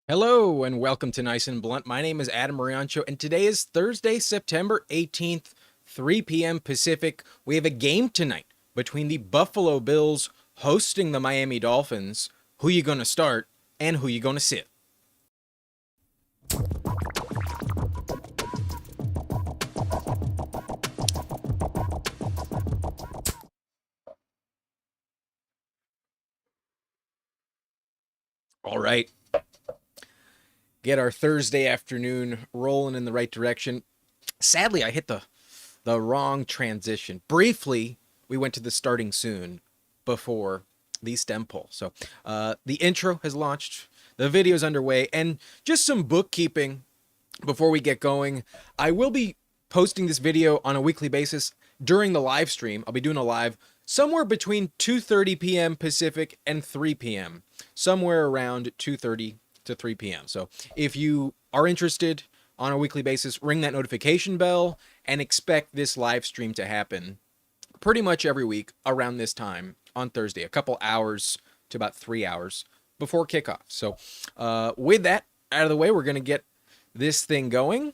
Hello and welcome to Nice and Blunt. My name is Adam Mariancho, and today is Thursday, September 18th, 3 p.m. Pacific. We have a game tonight between the Buffalo Bills hosting the Miami Dolphins. Who you going to start and who you going to sit? All right. Get our Thursday afternoon rolling in the right direction. Sadly, I hit the wrong transition. Briefly, we went to the starting soon before the stem poll. So the intro has launched, the video is underway, and just some bookkeeping before we get going. I will be posting this video on a weekly basis during the live stream. I'll be doing a live somewhere between 2:30 p.m. Pacific and 3 p.m. Somewhere around 2:30 to 3 p.m. So if you are interested on a weekly basis, ring that notification bell and expect this live stream to happen pretty much every week around this time on Thursday, a couple hours to about 3 hours before kickoff. So with that out of the way, we're going to get this thing going.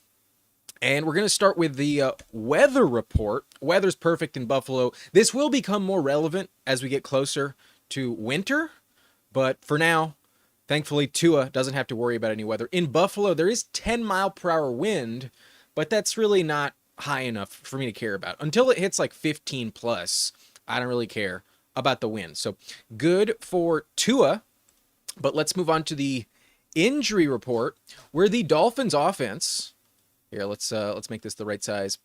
And we're going to start with the weather report. Weather's perfect in Buffalo. This will become more relevant as we get closer to winter. But for now, thankfully, Tua doesn't have to worry about any weather. In Buffalo, there is 10-mile-per-hour wind, but that's really not high enough for me to care about. Until it hits like 15 plus, I don't really care about the wind. So good for Tua. But let's move on to the injury report, where the Dolphins offense... Here, let's make this the right size.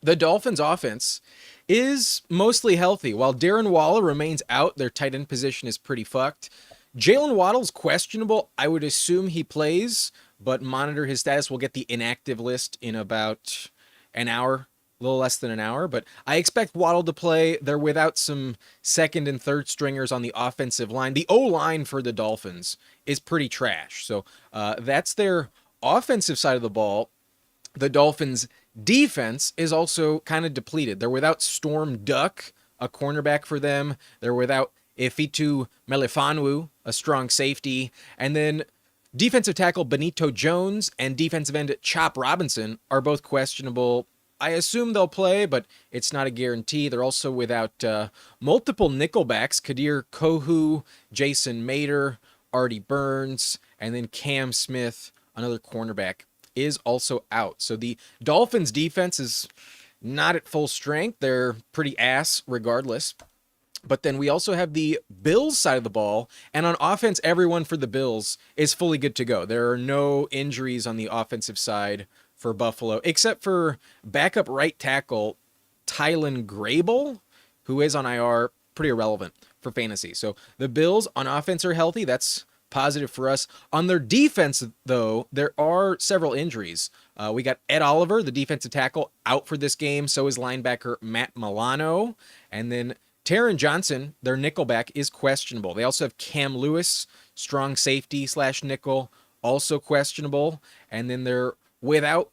The Dolphins offense is mostly healthy. While Darren Waller remains out, their tight end position is pretty fucked. Jalen Waddle's questionable. I would assume he plays, but monitor his status. We'll get the inactive list in about an hour, a little less than an hour. But I expect Waddle to play. They're without some second and third stringers on the offensive line. The O-line for the Dolphins is pretty trash. So that's their offensive side of the ball. The Dolphins' defense is also kind of depleted. They're without Storm Duck, a cornerback for them. They're without Ifitu Melifonwu, a strong safety. And then defensive tackle Benito Jones and defensive end Chop Robinson are both questionable. I assume they'll play, but it's not a guarantee. They're also without multiple nickelbacks, Kadir Kohu, Jason Mater, Artie Burns, and then Cam Smith, another cornerback, is also out. So the Dolphins defense is not at full strength. They're pretty ass regardless. But then we also have the Bills side of the ball, and on offense, everyone for the Bills is fully good to go. There are no injuries on the offensive side for Buffalo, except for backup right tackle Tylen Grable, who is on IR, pretty irrelevant for fantasy. So the Bills on offense are healthy. That's positive for us. On their defense, though, there are several injuries. We got Ed Oliver, the defensive tackle, out for this game. So is linebacker Matt Milano. And then Taron Johnson, their nickelback, is questionable. They also have Cam Lewis, strong safety / nickel, also questionable. And then they're without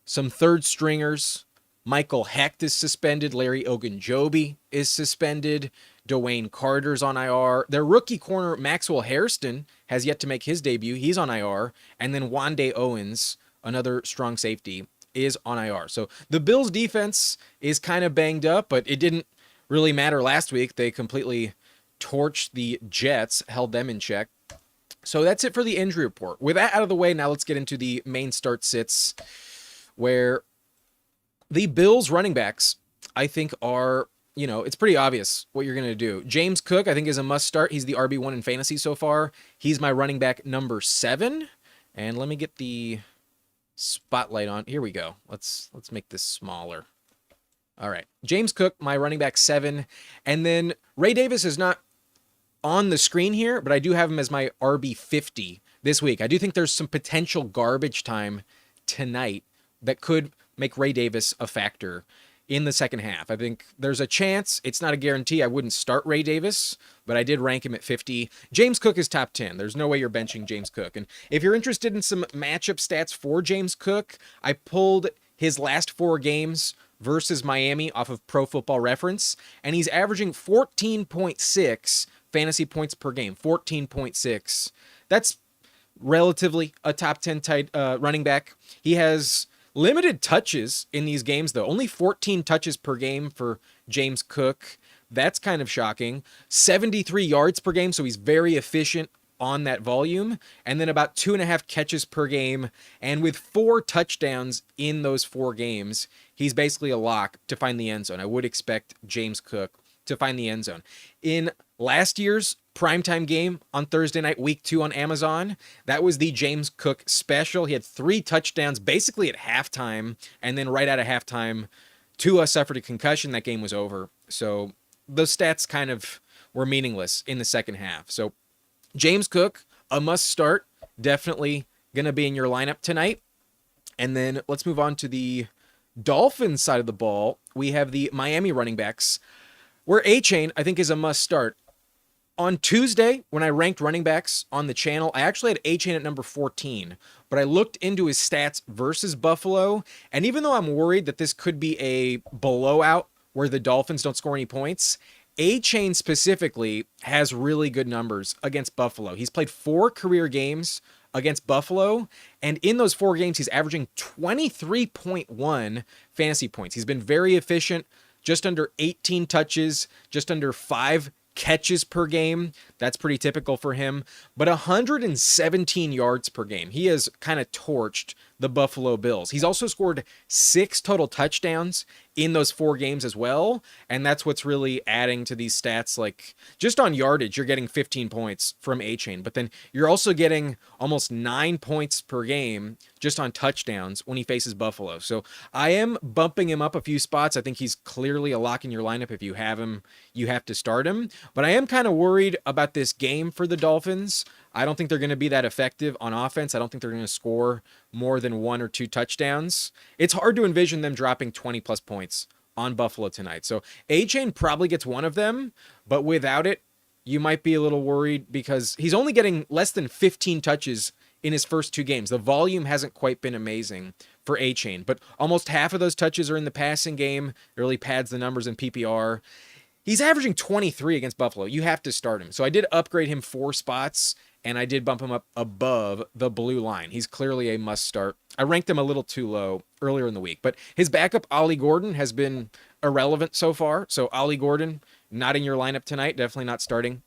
some third stringers. Michael Hecht is suspended. Larry Ogunjobi is suspended. Dwayne Carter's on IR. Their rookie corner, Maxwell Hairston, has yet to make his debut. He's on IR. And then Wande Owens, another strong safety, is on IR. So the Bills' defense is kind of banged up, but it didn't really matter last week. They completely torched the Jets, held them in check. So that's it for the injury report. With that out of the way, now let's get into the main start sits, where the Bills running backs, I think, are, it's pretty obvious what you're going to do. James Cook, I think, is a must start. He's the RB1 in fantasy so far. He's my running back number 7. And let me get the spotlight on. Here we go. Let's make this smaller. All right. James Cook, my running back 7. And then Ray Davis is not on the screen here, but I do have him as my RB50 this week. I do think there's some potential garbage time tonight that could make Ray Davis a factor in the second half. I think there's a chance. It's not a guarantee. I wouldn't start Ray Davis, but I did rank him at 50. James Cook is top 10. There's no way you're benching James Cook. And if you're interested in some matchup stats for James Cook, I pulled his last 4 games versus Miami off of Pro Football Reference, and he's averaging 14.6 fantasy points per game. 14.6. That's relatively a top 10 tight running back. He has limited touches in these games, though. Only 14 touches per game for James Cook. That's kind of shocking. 73 yards per game, so he's very efficient on that volume. And then about 2.5 catches per game. And with 4 touchdowns in those 4 games, he's basically a lock to find the end zone. I would expect James Cook to find the end zone. In last year's primetime game on Thursday night, week 2 on Amazon, that was the James Cook special. He had 3 touchdowns basically at halftime, and then right out of halftime, Tua suffered a concussion. That game was over. So those stats kind of were meaningless in the second half. So James Cook, a must start, definitely going to be in your lineup tonight. And then let's move on to the Dolphins side of the ball. We have the Miami running backs, where A-Chain, I think, is a must start. On Tuesday, when I ranked running backs on the channel, I actually had A-Chain at number 14, but I looked into his stats versus Buffalo, and even though I'm worried that this could be a blowout where the Dolphins don't score any points, A-Chain specifically has really good numbers against Buffalo. He's played 4 career games against Buffalo, and in those 4 games, he's averaging 23.1 fantasy points. He's been very efficient, just under 18 touches, just under 5 catches per game. That's pretty typical for him, but 117 yards per game. He has kind of torched the Buffalo Bills. He's also scored 6 total touchdowns in those 4 games as well, and that's what's really adding to these stats. Like, just on yardage, you're getting 15 points from A-Chain, but then you're also getting almost 9 points per game just on touchdowns when he faces Buffalo. So I am bumping him up a few spots. I think he's clearly a lock in your lineup. If you have him, you have to start him, but I am kind of worried about this game for the Dolphins. I don't think they're going to be that effective on offense. I don't think they're going to score more than 1 or 2 touchdowns. It's hard to envision them dropping 20 plus points on Buffalo tonight. So A-Chain probably gets one of them, but without it, you might be a little worried because he's only getting less than 15 touches in his first 2 games. The volume hasn't quite been amazing for A-Chain, but almost half of those touches are in the passing game. It really pads the numbers in PPR. He's averaging 23 against Buffalo. You have to start him. So I did upgrade him 4 spots, and I did bump him up above the blue line. He's clearly a must start. I ranked him a little too low earlier in the week, but his backup, Ollie Gordon, has been irrelevant so far. So Ollie Gordon, not in your lineup tonight, definitely not starting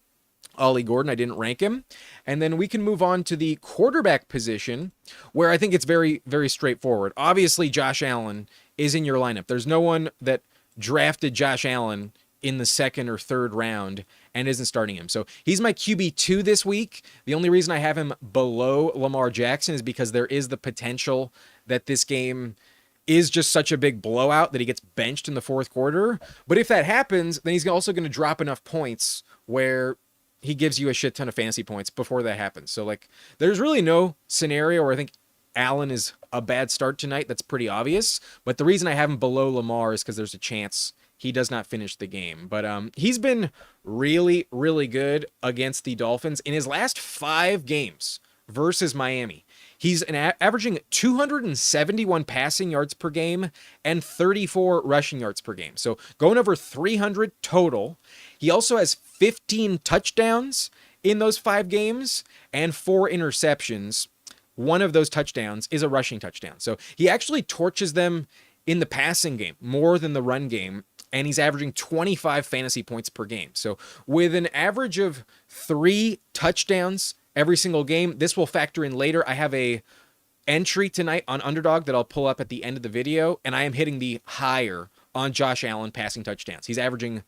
Ollie Gordon. I didn't rank him. And then we can move on to the quarterback position, where I think it's very, very straightforward. Obviously, Josh Allen is in your lineup. There's no one that drafted Josh Allen in the 2nd or 3rd round and isn't starting him. So he's my QB2 this week. The only reason I have him below Lamar Jackson is because there is the potential that this game is just such a big blowout that he gets benched in the 4th quarter. But if that happens, then he's also going to drop enough points where he gives you a shit ton of fantasy points before that happens. So, like, there's really no scenario where I think Allen is a bad start tonight. That's pretty obvious. But the reason I have him below Lamar is because there's a chance he does not finish the game. But he's been really, really good against the Dolphins. In his last 5 games versus Miami, he's averaging 271 passing yards per game and 34 rushing yards per game. So going over 300 total. He also has 15 touchdowns in those 5 games and 4 interceptions. One of those touchdowns is a rushing touchdown. So he actually torches them in the passing game more than the run game, and he's averaging 25 fantasy points per game. So with an average of 3 touchdowns every single game, this will factor in later. I have a entry tonight on Underdog that I'll pull up at the end of the video, and I am hitting the higher on Josh Allen passing touchdowns. He's averaging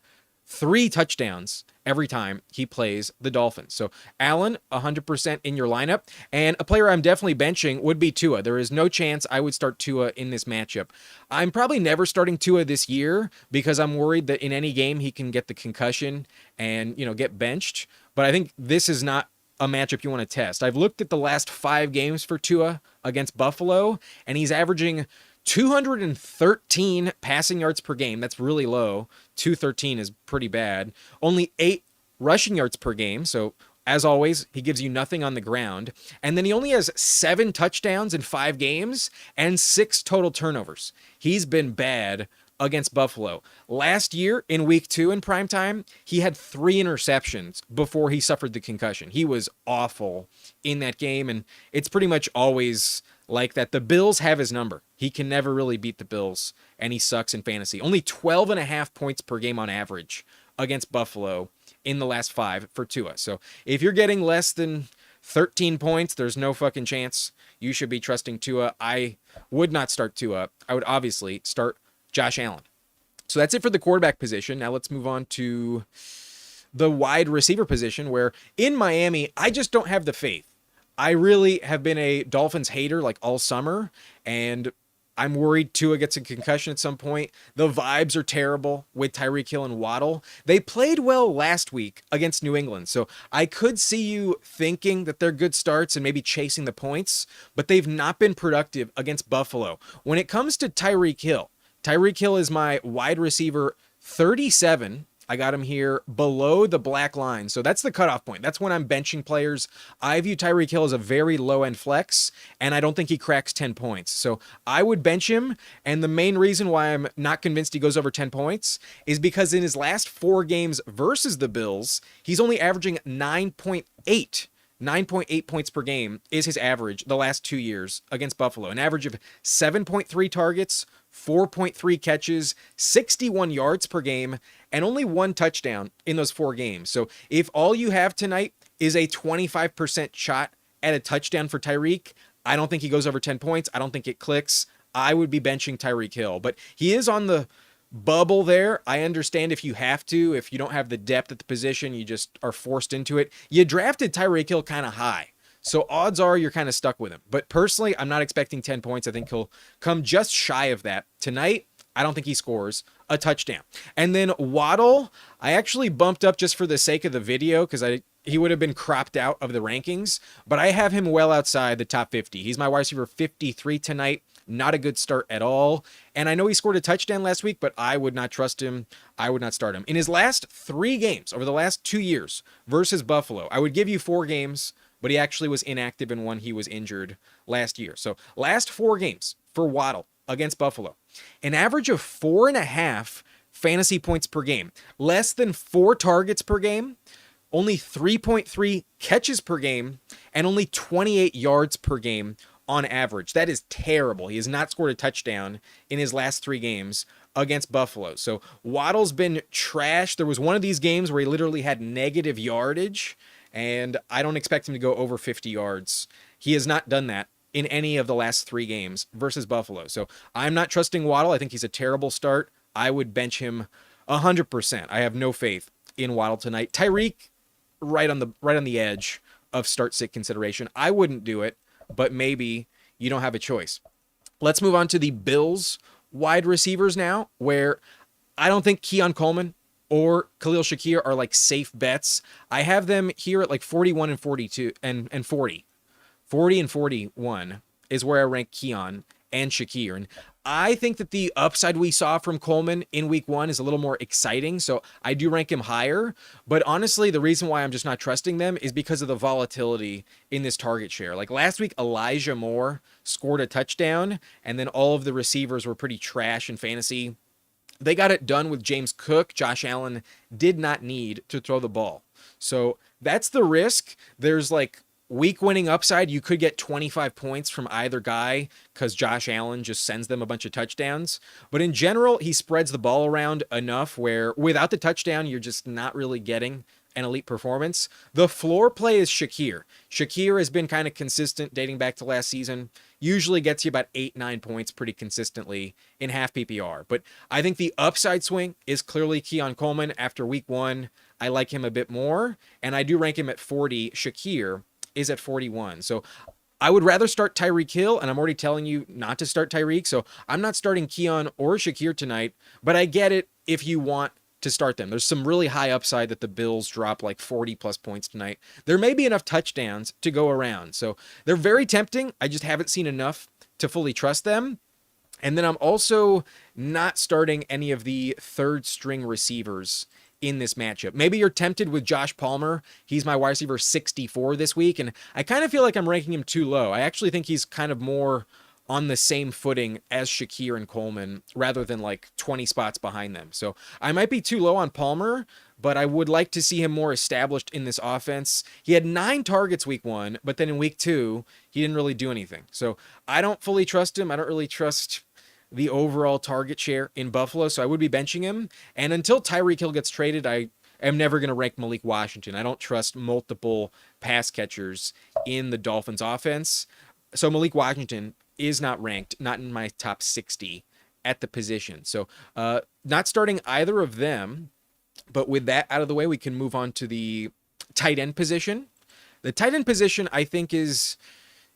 3 touchdowns every time he plays the Dolphins. So Allen, 100% in your lineup. And a player I'm definitely benching would be Tua. There is no chance I would start Tua in this matchup. I'm probably never starting Tua this year because I'm worried that in any game he can get the concussion and, get benched. But I think this is not a matchup you want to test. I've looked at the last 5 games for Tua against Buffalo, and he's averaging 213 passing yards per game. That's really low. 213 is pretty bad. Only 8 rushing yards per game. So as always, he gives you nothing on the ground. And then he only has 7 touchdowns in 5 games and 6 total turnovers. He's been bad against Buffalo. Last year in week 2 in primetime, he had 3 interceptions before he suffered the concussion. He was awful in that game, and it's pretty much always like that. The Bills have his number. He can never really beat the Bills, and he sucks in fantasy. Only 12.5 points per game on average against Buffalo in the last 5 for Tua. So if you're getting less than 13 points, there's no fucking chance you should be trusting Tua. I would not start Tua. I would obviously start Josh Allen. So that's it for the quarterback position. Now let's move on to the wide receiver position, where in Miami, I just don't have the faith. I really have been a Dolphins hater like all summer, and I'm worried Tua gets a concussion at some point. The vibes are terrible with Tyreek Hill and Waddle. They played well last week against New England, so I could see you thinking that they're good starts and maybe chasing the points, but they've not been productive against Buffalo. When it comes to Tyreek Hill is my wide receiver 37. I got him here below the black line. So that's the cutoff point. That's when I'm benching players. I view Tyreek Hill as a very low-end flex, and I don't think he cracks 10 points. So I would bench him, and the main reason why I'm not convinced he goes over 10 points is because in his last 4 games versus the Bills, he's only averaging 9.8. 9.8 points per game is his average the last 2 years against Buffalo. An average of 7.3 targets, 4.3 catches, 61 yards per game, and only 1 touchdown in those 4 games. So if all you have tonight is a 25% shot at a touchdown for Tyreek, I don't think he goes over 10 points. I don't think it clicks. I would be benching Tyreek Hill. But he is on the bubble there. I understand if you have to, if you don't have the depth at the position, you just are forced into it. You drafted Tyreek Hill kind of high, so odds are you're kind of stuck with him. But personally, I'm not expecting 10 points. I think he'll come just shy of that. Tonight, I don't think he scores a touchdown. And then Waddle, I actually bumped up just for the sake of the video because he would have been cropped out of the rankings, but I have him well outside the top 50. He's my wide receiver 53 tonight. Not a good start at all. And I know he scored a touchdown last week, but I would not trust him. I would not start him. In his last 3 games over the last 2 years versus Buffalo, I would give you 4 games, but he actually was inactive in one. He was injured last year. So last 4 games for Waddle against Buffalo, an average of 4.5 fantasy points per game, less than 4 targets per game, only 3.3 catches per game, and only 28 yards per game on average. That is terrible. He has not scored a touchdown in his last 3 games against Buffalo. So Waddle's been trash. There was one of these games where he literally had negative yardage, and I don't expect him to go over 50 yards. He has not done that in any of the last 3 games versus Buffalo. So I'm not trusting Waddle. I think he's a terrible start. I would bench him 100%. I have no faith in Waddle tonight. Tyreek, right on the edge of start-sit consideration. I wouldn't do it, but maybe you don't have a choice. Let's move on to the Bills wide receivers now, where I don't think Keon Coleman or Khalil Shakir are like safe bets. I have them here at like 41 and 42 and 40. 40 and 41 is where I rank Keon and Shakir. And I think that the upside we saw from Coleman in week 1 is a little more exciting, so I do rank him higher. But honestly, the reason why I'm just not trusting them is because of the volatility in this target share. Like last week, Elijah Moore scored a touchdown, and then all of the receivers were pretty trash in fantasy. They got it done with James Cook. Josh Allen did not need to throw the ball. So that's the risk. There's like week winning upside. You could get 25 points from either guy because Josh Allen just sends them a bunch of touchdowns. But in general, he spreads the ball around enough where without the touchdown, you're just not really getting an elite performance. The floor play is Shakir. Shakir has been kind of consistent dating back to last season. Usually gets you about 8-9 points pretty consistently in half PPR. But I think the upside swing is clearly Keon Coleman after week 1. I like him a bit more, and I do rank him at 40. Shakir is at 41. So I would rather start Tyreek Hill, and I'm already telling you not to start Tyreek. So I'm not starting Keon or Shakir tonight, but I get it if you want to start them. There's some really high upside that the Bills drop like 40 plus points tonight. There may be enough touchdowns to go around. So they're very tempting. I just haven't seen enough to fully trust them. And then I'm also not starting any of the 3rd string receivers in this matchup. Maybe you're tempted with Josh Palmer. He's my wide receiver 64 this week, and I kind of feel like I'm ranking him too low. I actually think he's kind of more on the same footing as Shakir and Coleman rather than like 20 spots behind them. So I might be too low on Palmer, but I would like to see him more established in this offense. He had 9 targets week 1, but then in week 2, he didn't really do anything. So I don't fully trust him. I don't really trust the overall target share in Buffalo, so I would be benching him. And until Tyreek Hill gets traded, I am never going to rank Malik Washington. I don't trust multiple pass catchers in the Dolphins offense. So Malik Washington is not ranked, not in my top 60 at the position. So not starting either of them. But with that out of the way, we can move on to the tight end position. The tight end position, I think, is,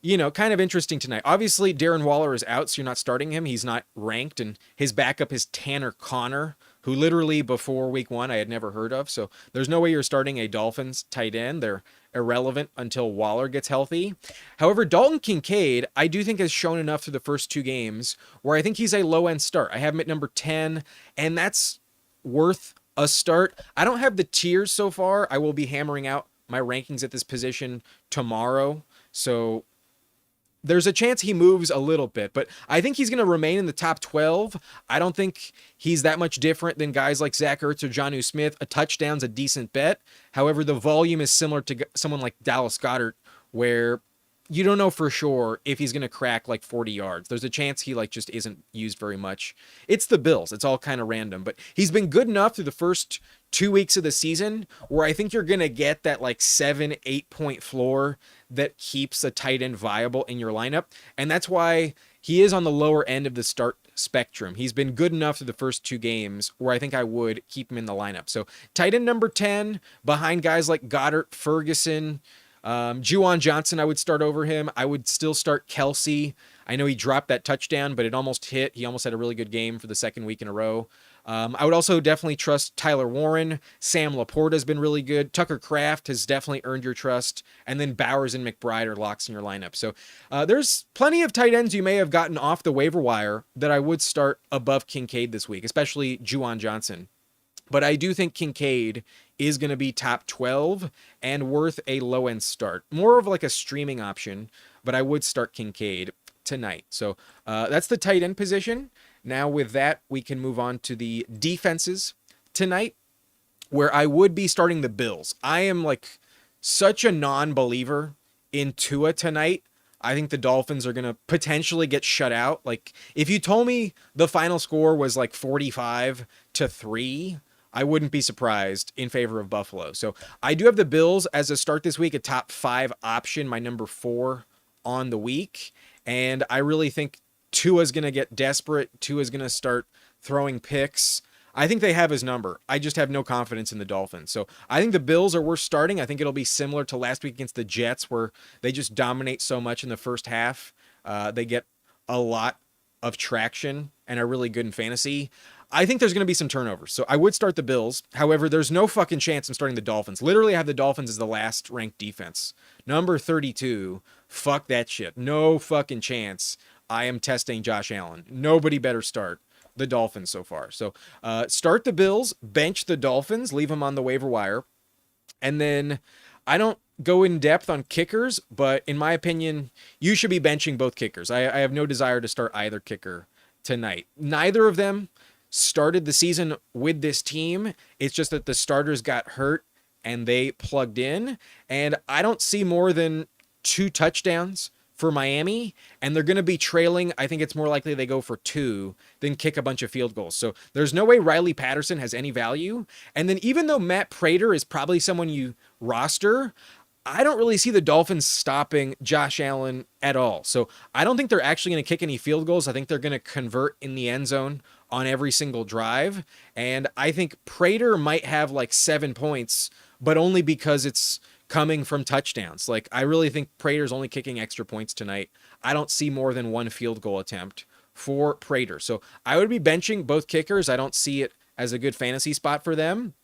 kind of interesting tonight. Obviously, Darren Waller is out, so you're not starting him. He's not ranked, and his backup is Tanner Connor, who literally before week 1 I had never heard of. So there's no way you're starting a Dolphins tight end. They're irrelevant until Waller gets healthy. However, Dalton Kincaid, I do think has shown enough through the first 2 games where I think he's a low-end start. I have him at number 10, and that's worth a start. I don't have the tiers so far. I will be hammering out my rankings at this position tomorrow. So there's a chance he moves a little bit, but I think he's going to remain in the top 12. I don't think he's that much different than guys like Zach Ertz or Jonnu Smith. A touchdown's a decent bet. However, the volume is similar to someone like Dallas Goedert, where you don't know for sure if he's going to crack like 40 yards. There's a chance he just isn't used very much. It's the Bills. It's all kind of random, but he's been good enough through the first 2 weeks of the season where I think you're going to get that 7-8 point floor that keeps a tight end viable in your lineup. And that's why he is on the lower end of the start spectrum. He's been good enough through the first 2 games where I think I would keep him in the lineup. So tight end number 10 behind guys like Goddard, Ferguson, Juwan Johnson, I would start over him. I would still start Kelsey. I know he dropped that touchdown, but it almost hit. He almost had a really good game for the second week in a row. I would also definitely trust Tyler Warren. Sam Laporta has been really good. Tucker Kraft has definitely earned your trust. And then Bowers and McBride are locks in your lineup. So there's plenty of tight ends you may have gotten off the waiver wire that I would start above Kincaid this week, especially Juwan Johnson. But I do think Kincaid is going to be top 12 and worth a low-end start. More of like a streaming option, but I would start Kincaid tonight. So that's the tight end position. Now with that, we can move on to the defenses tonight, where I would be starting the Bills. I am such a non-believer in Tua tonight. I think the Dolphins are going to potentially get shut out. If you told me the final score was 45-3, I wouldn't be surprised in favor of Buffalo. So I do have the Bills as a start this week, a top 5 option, my number 4 on the week. And I really think Tua's going to get desperate. Tua's going to start throwing picks. I think they have his number. I just have no confidence in the Dolphins. So I think the Bills are worth starting. I think it'll be similar to last week against the Jets, where they just dominate so much in the first half. They get a lot of traction and are really good in fantasy. I think there's going to be some turnovers. So I would start the Bills. However, there's no fucking chance I'm starting the Dolphins. Literally, I have the Dolphins as the last ranked defense. Number 32. Fuck that shit. No fucking chance I am testing Josh Allen. Nobody better start the Dolphins so far. So start the Bills, bench the Dolphins, leave them on the waiver wire. And then I don't go in depth on kickers, but in my opinion, you should be benching both kickers. I have no desire to start either kicker tonight. Neither of them started the season with this team. It's just that the starters got hurt and they plugged in. And I don't see more than 2 touchdowns for Miami, and they're going to be trailing. I think it's more likely they go for 2 than kick a bunch of field goals. So there's no way Riley Patterson has any value. And then even though Matt Prater is probably someone you roster, I don't really see the Dolphins stopping Josh Allen at all. So I don't think they're actually going to kick any field goals. I think they're going to convert in the end zone on every single drive. And I think Prater might have 7 points, but only because it's coming from touchdowns. I really think Prater's only kicking extra points tonight. I don't see more than 1 field goal attempt for Prater. So I would be benching both kickers. I don't see it as a good fantasy spot for them.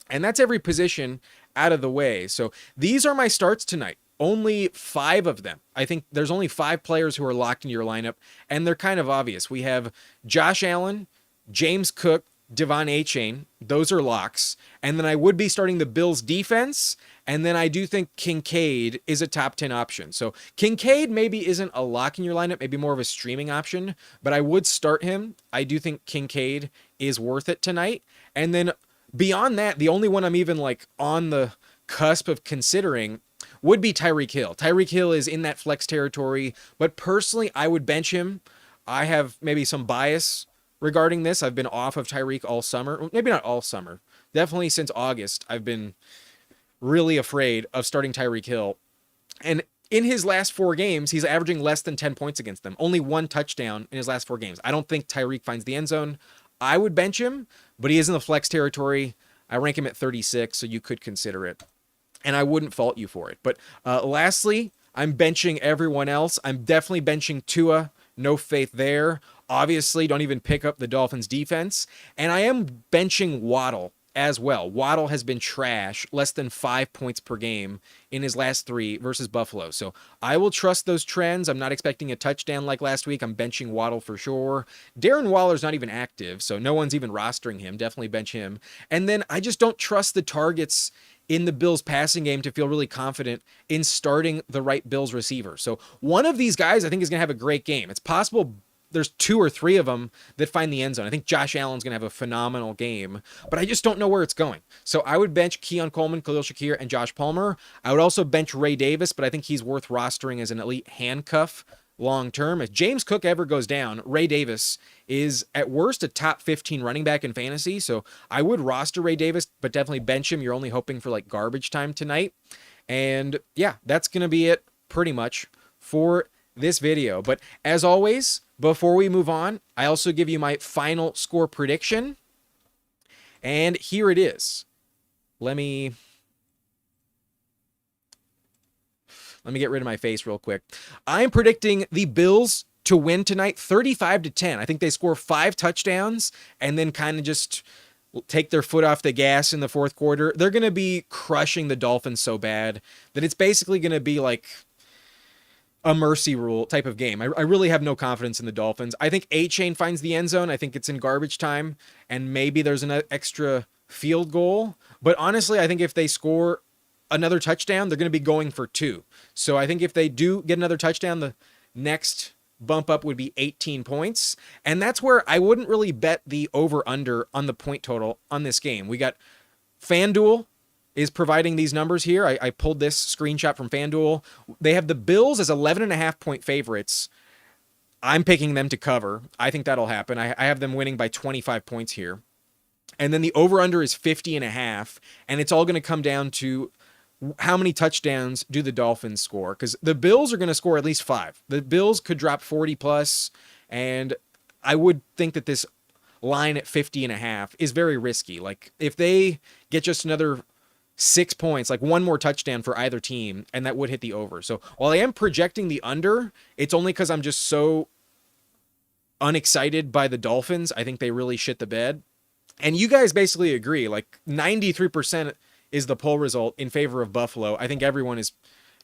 And that's every position out of the way. So these are my starts tonight. Only 5 of them. I think there's only 5 players who are locked into your lineup, and they're kind of obvious. We have Josh Allen, James Cook, Devon Achane. Those are locks. And then I would be starting the Bills defense, And then I do think Kincaid is a top 10 option. So Kincaid maybe isn't a lock in your lineup, maybe more of a streaming option, but I would start him. I do think Kincaid is worth it tonight. And then beyond that, the only one I'm even like on the cusp of considering would be Tyreek Hill. Tyreek Hill is in that flex territory, but personally, I would bench him. I have maybe some bias regarding this. I've been off of Tyreek all summer. Maybe not all summer. Definitely since August, I've been really afraid of starting Tyreek Hill. And in his last 4 games, he's averaging less than 10 points against them. Only 1 touchdown in his last 4 games. I don't think Tyreek finds the end zone. I would bench him, but he is in the flex territory. I rank him at 36, so you could consider it. And I wouldn't fault you for it. But lastly, I'm benching everyone else. I'm definitely benching Tua. No faith there. Obviously, don't even pick up the Dolphins defense. And I am benching Waddle as well. Waddle has been trash, less than 5 points per game in his last 3 versus Buffalo. So I will trust those trends. I'm not expecting a touchdown like last week. I'm benching Waddle for sure. Darren Waller's not even active, so no one's even rostering him. Definitely bench him. And then I just don't trust the targets in the Bills passing game to feel really confident in starting the right Bills receiver. So one of these guys I think is going to have a great game. It's possible there's 2 or 3 of them that find the end zone. I think Josh Allen's going to have a phenomenal game, but I just don't know where it's going. So I would bench Keon Coleman, Khalil Shakir, and Josh Palmer. I would also bench Ray Davis, but I think he's worth rostering as an elite handcuff long term. If James Cook ever goes down, Ray Davis is at worst a top 15 running back in fantasy. So I would roster Ray Davis, but definitely bench him. You're only hoping for like garbage time tonight. And yeah, that's going to be it pretty much for this video. But as always, before we move on, I also give you my final score prediction. And here it is. Let me get rid of my face real quick. I'm predicting the Bills to win tonight 35-10. I think they score 5 touchdowns and then kind of just take their foot off the gas in the fourth quarter. They're going to be crushing the Dolphins so bad that it's basically going to be like a mercy rule type of game. I really have no confidence in the Dolphins. I think A-Chain finds the end zone. I think it's in garbage time, and maybe there's an extra field goal. But honestly, I think if they score another touchdown, they're going to be going for 2. So I think if they do get another touchdown, the next bump up would be 18 points. And that's where I wouldn't really bet the over-under on the point total on this game. We got FanDuel is providing these numbers here. I pulled this screenshot from FanDuel. They have the Bills as 11.5 point favorites. I'm picking them to cover. I think that'll happen. I have them winning by 25 points here. And then the over-under is 50.5, and it's all going to come down to how many touchdowns do the Dolphins score? Because the Bills are going to score at least 5. The Bills could drop 40 plus, and I would think that this line at 50.5 is very risky. Like if they get just another 6 points, like one more touchdown for either team, and that would hit the over. So while I am projecting the under, it's only because I'm just so unexcited by the Dolphins. I think they really shit the bed. And you guys basically agree, like 93% is the poll result in favor of Buffalo. I think everyone is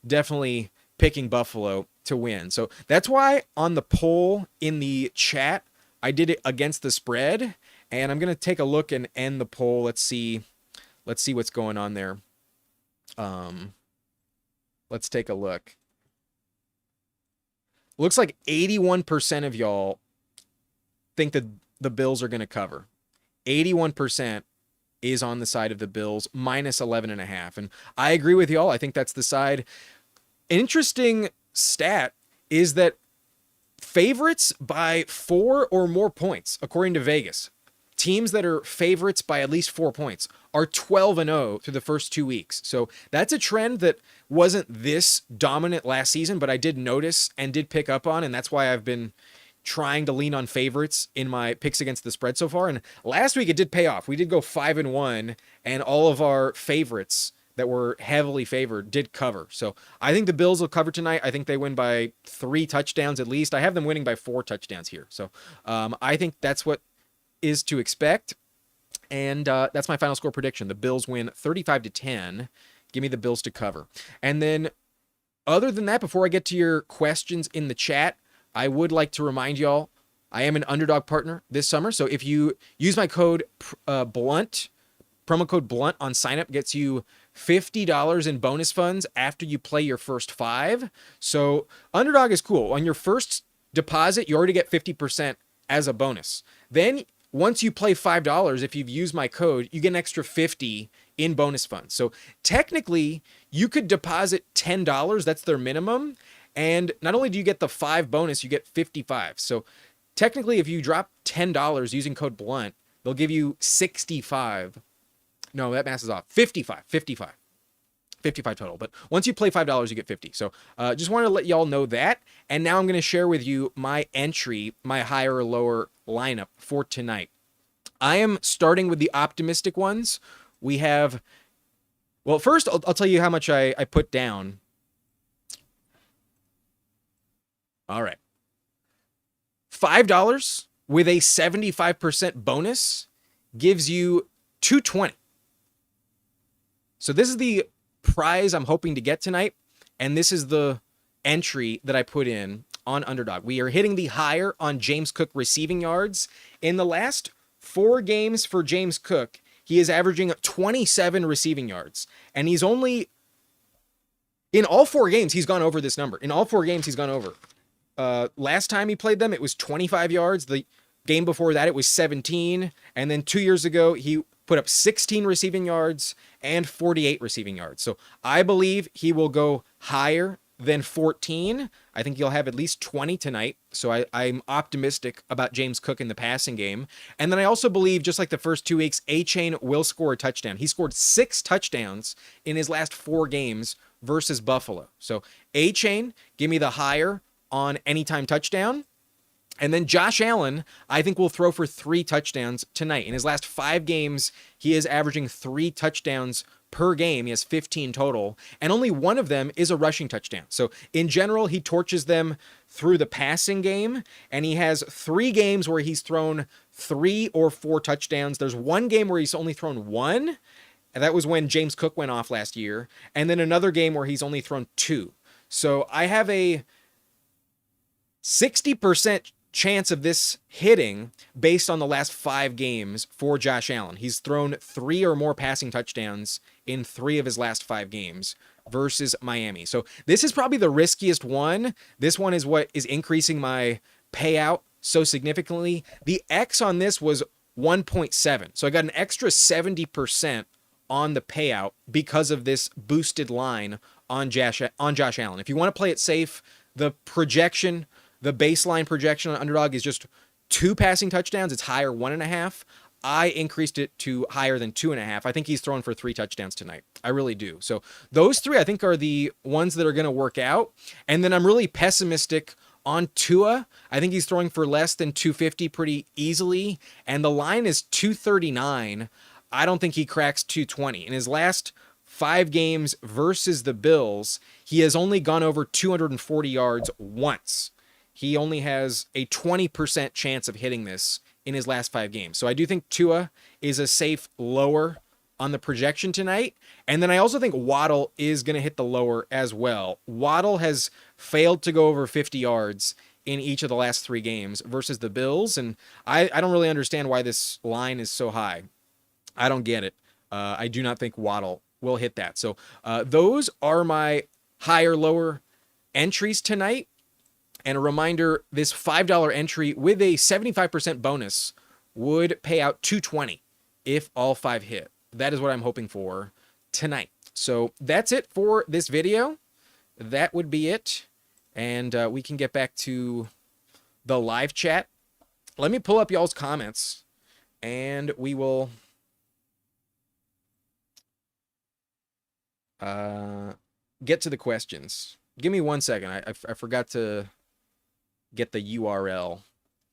definitely picking Buffalo to win. So that's why on the poll in the chat, I did it against the spread, and I'm going to take a look and end the poll. Let's see what's going on there. Let's take a look. Looks like 81% of y'all think that the Bills are going to cover. 81% is on the side of the Bills, minus 11.5. And I agree with y'all. I think that's the side. Interesting stat is that favorites by 4 or more points, according to Vegas, teams that are favorites by at least 4 points are 12-0 through the first 2 weeks. So that's a trend that wasn't this dominant last season, but I did notice and did pick up on, and that's why I've been trying to lean on favorites in my picks against the spread so far. And last week it did pay off. We did go 5-1, and all of our favorites that were heavily favored did cover. So I think the Bills will cover tonight. I think they win by 3 touchdowns at least. I have them winning by 4 touchdowns here. So I think that's what is to expect. And that's my final score prediction. The Bills win 35-10. Give me the Bills to cover. And then other than that, before I get to your questions in the chat, I would like to remind y'all, I am an Underdog partner this summer. So if you use my code BLUNT, promo code BLUNT on sign up gets you $50 in bonus funds after you play your first 5. So Underdog is cool. On your first deposit, you already get 50% as a bonus. Then once you play $5, if you've used my code, you get an extra 50 in bonus funds. So technically, you could deposit $10. That's their minimum. And not only do you get the 5 bonus, you get 55. So technically, if you drop $10 using code BLUNT, they'll give you 65. No, that math is off. 55 total. But once you play $5, you get 50. So just wanted to let y'all know that. And now I'm going to share with you my entry, my higher or lower lineup for tonight. I am starting with the optimistic ones. We have, well, first I'll tell you how much I put down. All right. $5 with a 75% bonus gives you $220. So this is the prize I'm hoping to get tonight, and this is the entry that I put in on Underdog. We are hitting the higher on James Cook receiving yards. In the last 4 games for James Cook, he is averaging 27 receiving yards, and he's only, in all 4 games, he's gone over this number. In all 4 games, he's gone over. Last time he played them, it was 25 yards. The game before that, it was 17. And then 2 years ago, he put up 16 receiving yards and 48 receiving yards. So I believe he will go higher than 14. I think he'll have at least 20 tonight. So I'm optimistic about James Cook in the passing game. And then I also believe, just like the first 2 weeks, A-Chain will score a touchdown. He scored 6 touchdowns in his last 4 games versus Buffalo. So A-Chain, give me the higher on anytime touchdown. And then Josh Allen, I think, will throw for 3 touchdowns tonight. In his last 5 games, he is averaging 3 touchdowns per game. He has 15 total, and only one of them is a rushing touchdown. So in general, he torches them through the passing game, and he has 3 games where he's thrown 3 or 4 touchdowns. There's 1 game where he's only thrown 1, and that was when James Cook went off last year, and then another game where he's only thrown 2. So I have a 60% chance of this hitting based on the last 5 games for Josh Allen. He's thrown 3 or more passing touchdowns in 3 of his last 5 games versus Miami. So this is probably the riskiest one. This one is what is increasing my payout so significantly. The X on this was 1.7. So I got an extra 70% on the payout because of this boosted line on Josh Allen. If you want to play it safe, the projection, the baseline projection on Underdog is just 2 passing touchdowns. It's higher 1.5. I increased it to higher than 2.5. I think he's throwing for 3 touchdowns tonight. I really do. So those 3, I think, are the ones that are going to work out. And then I'm really pessimistic on Tua. I think he's throwing for less than 250 pretty easily. And the line is 239. I don't think he cracks 220. In his last 5 games versus the Bills, he has only gone over 240 yards once. He only has a 20% chance of hitting this in his last 5 games. So I do think Tua is a safe lower on the projection tonight. And then I also think Waddle is going to hit the lower as well. Waddle has failed to go over 50 yards in each of the last 3 games versus the Bills. And I don't really understand why this line is so high. I don't get it. I do not think Waddle will hit that. So those are my higher, lower entries tonight. And a reminder, this $5 entry with a 75% bonus would pay out $220 if all 5 hit. That is what I'm hoping for tonight. So that's it for this video. That would be it. And we can get back to the live chat. Let me pull up y'all's comments, and we will get to the questions. Give me 1 second. I forgot to get the URL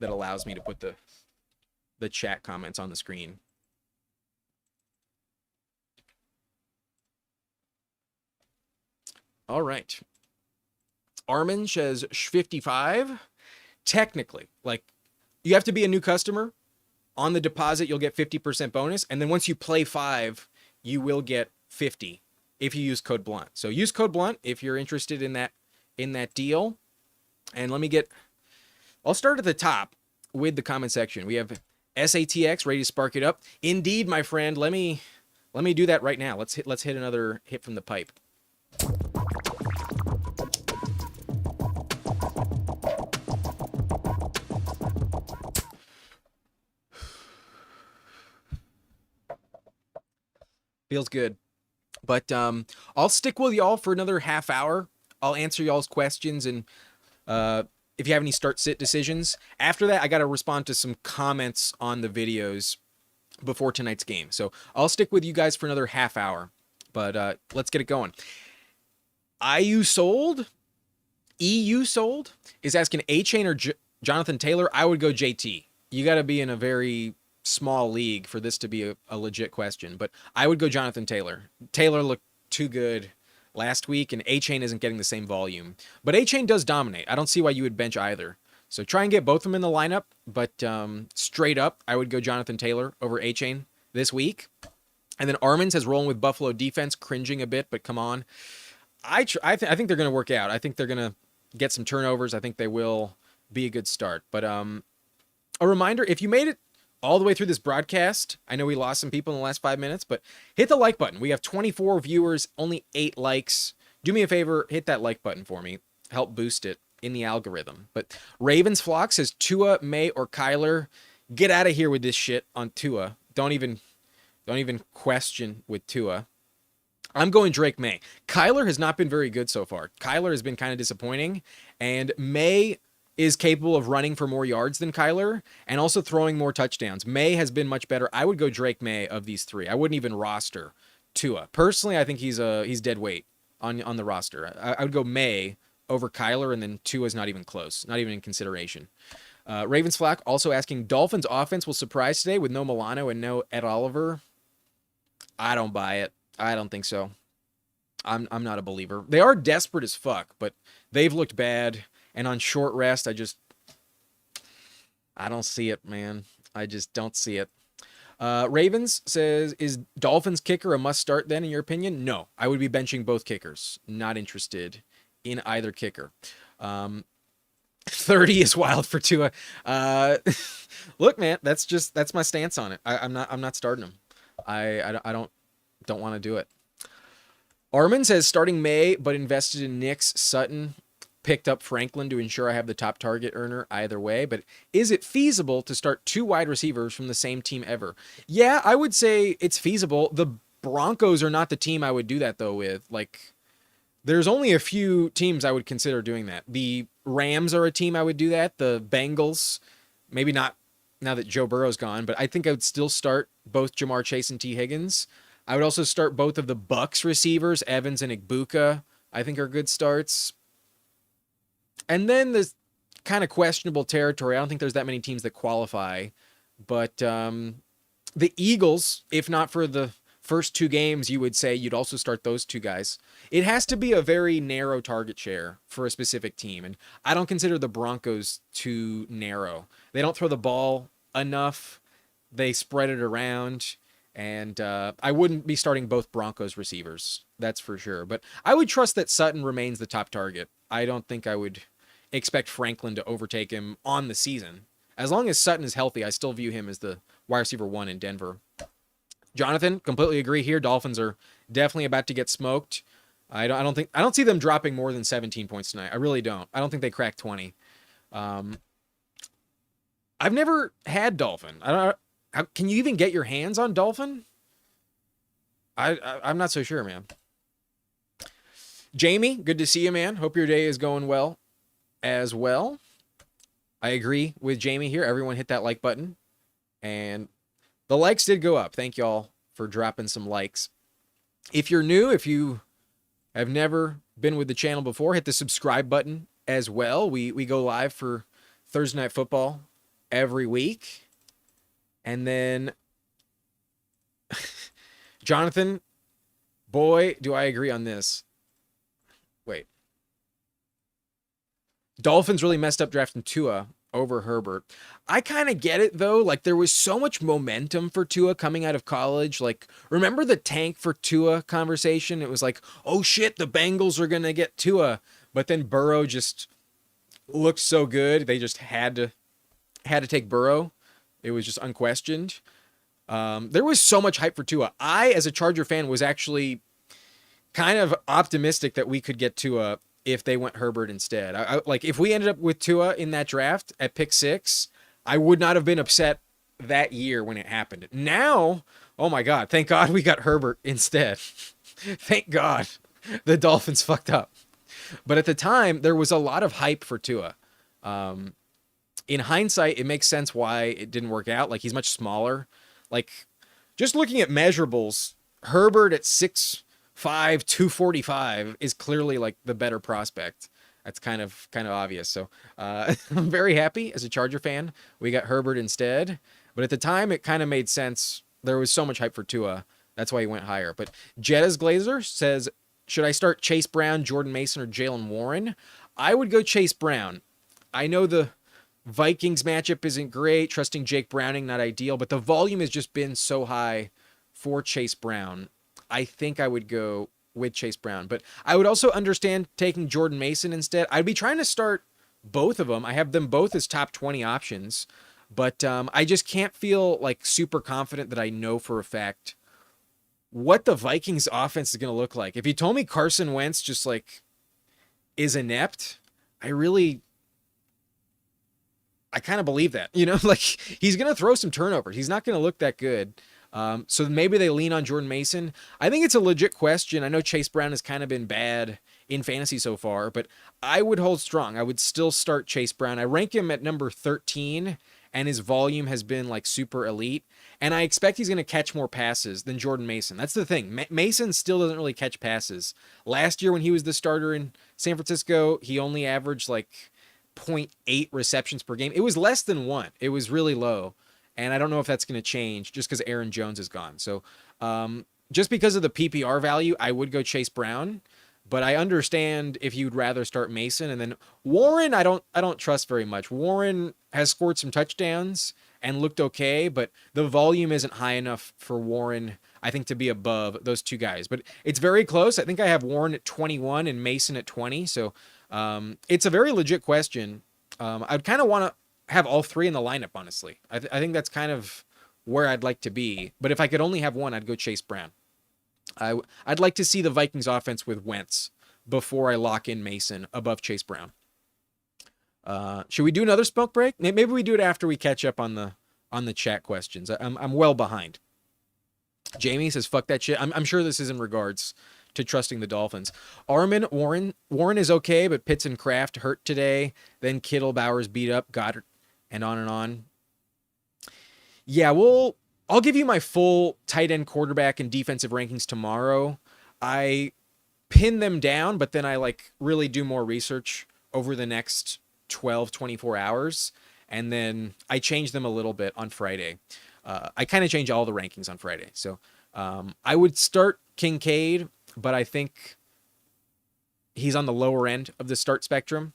that allows me to put the chat comments on the screen. All right. Armin says 55. Technically, like, you have to be a new customer. On the deposit, you'll get 50% bonus. And then once you play 5, you will get 50 if you use code BLUNT. So use code BLUNT if you're interested in that deal. And I'll start at the top with the comment section. We have SATX ready to spark it up. Indeed, my friend. Let me Let me do that right now. Let's hit another hit from the pipe. Feels good. But I'll stick with y'all for another half hour. I'll answer y'all's questions, and if you have any start-sit decisions. After that, I got to respond to some comments on the videos before tonight's game. So I'll stick with you guys for another half hour. But let's get it going. IU sold? EU sold? Is asking A-Chain or Jonathan Taylor. I would go JT. You got to be in a very small league for this to be a legit question. But I would go Jonathan Taylor. Taylor looked too good last week, and A-Chain isn't getting the same volume. But A-Chain does dominate. I don't see why you would bench either. So try and get both of them in the lineup. But straight up, I would go Jonathan Taylor over A-Chain this week. And then Armin says rolling with Buffalo defense, cringing a bit, but come on. I think they're going to work out. I think they're going to get some turnovers. I think they will be a good start. But a reminder, if you made it all the way through this broadcast, I know we lost some people in the last 5 minutes, but hit the like button. We have 24 viewers, only 8 likes. Do me a favor, hit that like button for me. Help boost it in the algorithm. But Ravens Flock says Tua, May, or Kyler. Get out of here with this shit on Tua. Don't even question with Tua. I'm going Drake May. Kyler has not been very good so far. Kyler has been kind of disappointing, and May is capable of running for more yards than Kyler and also throwing more touchdowns. May has been much better. I would go Drake May of these three. I wouldn't even roster Tua. Personally, I think he's dead weight on the roster. I would go May over Kyler, and then Tua's not even close, not even in consideration. Ravens Flock also asking, Dolphins offense will surprise today with no Milano and no Ed Oliver. I don't buy it. I don't think so. I'm not a believer. They are desperate as fuck, but they've looked bad. And on short rest, I don't see it, man. I just don't see it. Ravens says, is Dolphins kicker a must start then, in your opinion? No, I would be benching both kickers. Not interested in either kicker. 30 is wild for Tua. Look, man, that's my stance on it. I'm not starting him. I don't want to do it. Armin says starting May, but invested in Nix, Sutton, picked up Franklin to ensure I have the top target earner either way. But is it feasible to start 2 wide receivers from the same team ever? Yeah, I would say it's feasible. The Broncos are not the team I would do that though with. Like, there's only a few teams I would consider doing that. The Rams are a team I would do that. The Bengals, maybe not now that Joe Burrow's gone, but I think I would still start both Jamar Chase and T. Higgins. I would also start both of the Bucs receivers, Evans and Igbuka, I think are good starts. And then there's kind of questionable territory. I don't think there's that many teams that qualify. But the Eagles, if not for the first 2 games, you would say you'd also start those 2 guys. It has to be a very narrow target share for a specific team. And I don't consider the Broncos too narrow. They don't throw the ball enough. They spread it around. And I wouldn't be starting both Broncos receivers. That's for sure. But I would trust that Sutton remains the top target. I don't think I would expect Franklin to overtake him on the season. As long as Sutton is healthy, I still view him as the wide receiver 1 in Denver. Jonathan, completely agree here. Dolphins are definitely about to get smoked. I don't see them dropping more than 17 points tonight. I really don't. I don't think they crack 20. I've never had Dolphin. Can you even get your hands on Dolphin? I'm not so sure, man. Jamie, good to see you, man. Hope your day is going well as well. I agree with Jamie here. Everyone hit that like button. And the likes did go up. Thank y'all for dropping some likes. If you're new, if you have never been with the channel before, hit the subscribe button as well. We go live for Thursday Night Football every week. And then Jonathan, boy, do I agree on this. Wait. Dolphins really messed up drafting Tua over Herbert. I kind of get it, though. Like, there was so much momentum for Tua coming out of college. Like, remember the tank for Tua conversation? It was like, oh, shit, the Bengals are going to get Tua. But then Burrow just looked so good. They just had to take Burrow. It was just unquestioned. There was so much hype for Tua. I, as a Charger fan, was actually kind of optimistic that we could get Tua if they went Herbert instead. Like if we ended up with Tua in that draft at pick 6, I would not have been upset that year when it happened. Now, oh my God, thank God we got Herbert instead. Thank God the Dolphins fucked up. But at the time, there was a lot of hype for Tua. In hindsight, it makes sense why it didn't work out. Like he's much smaller. Like just looking at measurables, Herbert at 6'5", 245 is clearly like the better prospect. That's kind of obvious. So I'm very happy as a Charger fan. We got Herbert instead. But at the time, it kind of made sense. There was so much hype for Tua. That's why he went higher. But Jetta's Glazer says, should I start Chase Brown, Jordan Mason, or Jalen Warren? I would go Chase Brown. I know the Vikings matchup isn't great. Trusting Jake Browning, not ideal. But the volume has just been so high for Chase Brown. I think I would go with Chase Brown. But I would also understand taking Jordan Mason instead. I'd be trying to start both of them. I have them both as top 20 options. But I just can't feel like super confident that I know for a fact what the Vikings offense is going to look like. If you told me Carson Wentz just like is inept, I kind of believe that, like he's going to throw some turnovers. He's not going to look that good. So maybe they lean on Jordan Mason. I think it's a legit question. I know Chase Brown has kind of been bad in fantasy so far, but I would hold strong. I would still start Chase Brown. I rank him at number 13, and his volume has been like super elite. And I expect he's going to catch more passes than Jordan Mason. That's the thing. Mason still doesn't really catch passes. Last year when he was the starter in San Francisco, he only averaged like 0.8 receptions per game. It was less than 1. It was really low. And I don't know if that's going to change just because Aaron Jones is gone. So just because of the PPR value, I would go Chase Brown. But I understand if you'd rather start Mason. And then Warren, I don't trust very much. Warren has scored some touchdowns and looked okay, but the volume isn't high enough for Warren, I think, to be above those two guys. But it's very close. I think I have Warren at 21 and Mason at 20. So it's a very legit question. I'd kind of want to have all three in the lineup, honestly. I think that's kind of where I'd like to be. But if I could only have one, I'd go Chase Brown. I'd like to see the Vikings offense with Wentz before I lock in Mason above Chase Brown. Should we do another smoke break? Maybe we do it after we catch up on the chat questions. I'm well behind. Jamie says, fuck that shit. I'm sure this is in regards to trusting the Dolphins. Armin, Warren is okay, but Pitts and Kraft hurt today. Then Kittle, Bowers beat up, Goddard, and on and on. Yeah, I'll give you my full tight end, quarterback, and defensive rankings tomorrow. I pin them down, but then I really do more research over the next 24 hours. And then I change them a little bit on Friday. I kind of change all the rankings on Friday. So I would start Kincaid, but I think he's on the lower end of the start spectrum.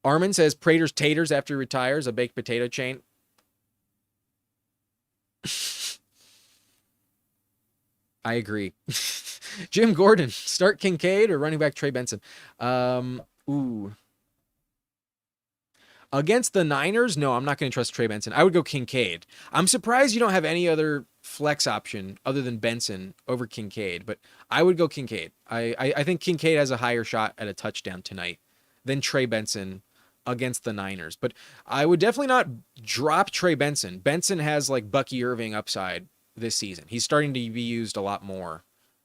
Armin says Prater's taters after he retires, a baked potato chain. I agree. Jim Gordon, start Kincaid or running back Trey Benson? Against the Niners, no, I'm not going to trust Trey Benson. I would go Kincaid. I'm surprised you don't have any other flex option other than Benson over Kincaid, but I would go Kincaid. I think Kincaid has a higher shot at a touchdown tonight than Trey Benson against the Niners. But I would definitely not drop Trey Benson. Benson has Bucky Irving upside this season. He's starting to be used a lot more.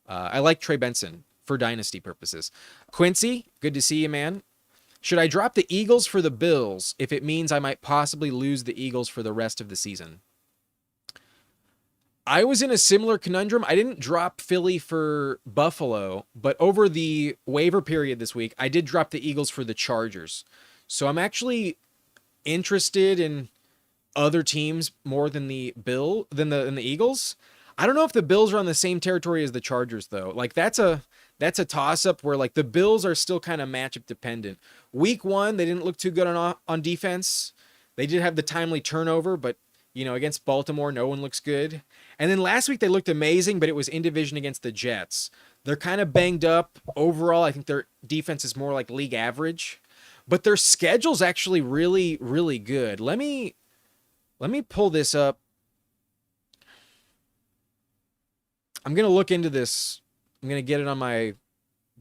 I like Trey Benson for dynasty purposes. Quincy, good to see you, man. Should I drop the Eagles for the Bills if it means I might possibly lose the Eagles for the rest of the season? I was in a similar conundrum. I didn't drop Philly for Buffalo, but over the waiver period this week, I did drop the Eagles for the Chargers. So I'm actually interested in other teams more than the Eagles. I don't know if the Bills are on the same territory as the Chargers though. That's a toss up where the Bills are still kind of matchup dependent. Week 1, they didn't look too good on defense. They did have the timely turnover, but against Baltimore, no one looks good. And then last week they looked amazing, but it was in division against the Jets. They're kind of banged up overall. I think their defense is more like league average, but their schedule's actually really, really good. Let me Let me pull this up. I'm gonna look into this. I'm gonna get it on my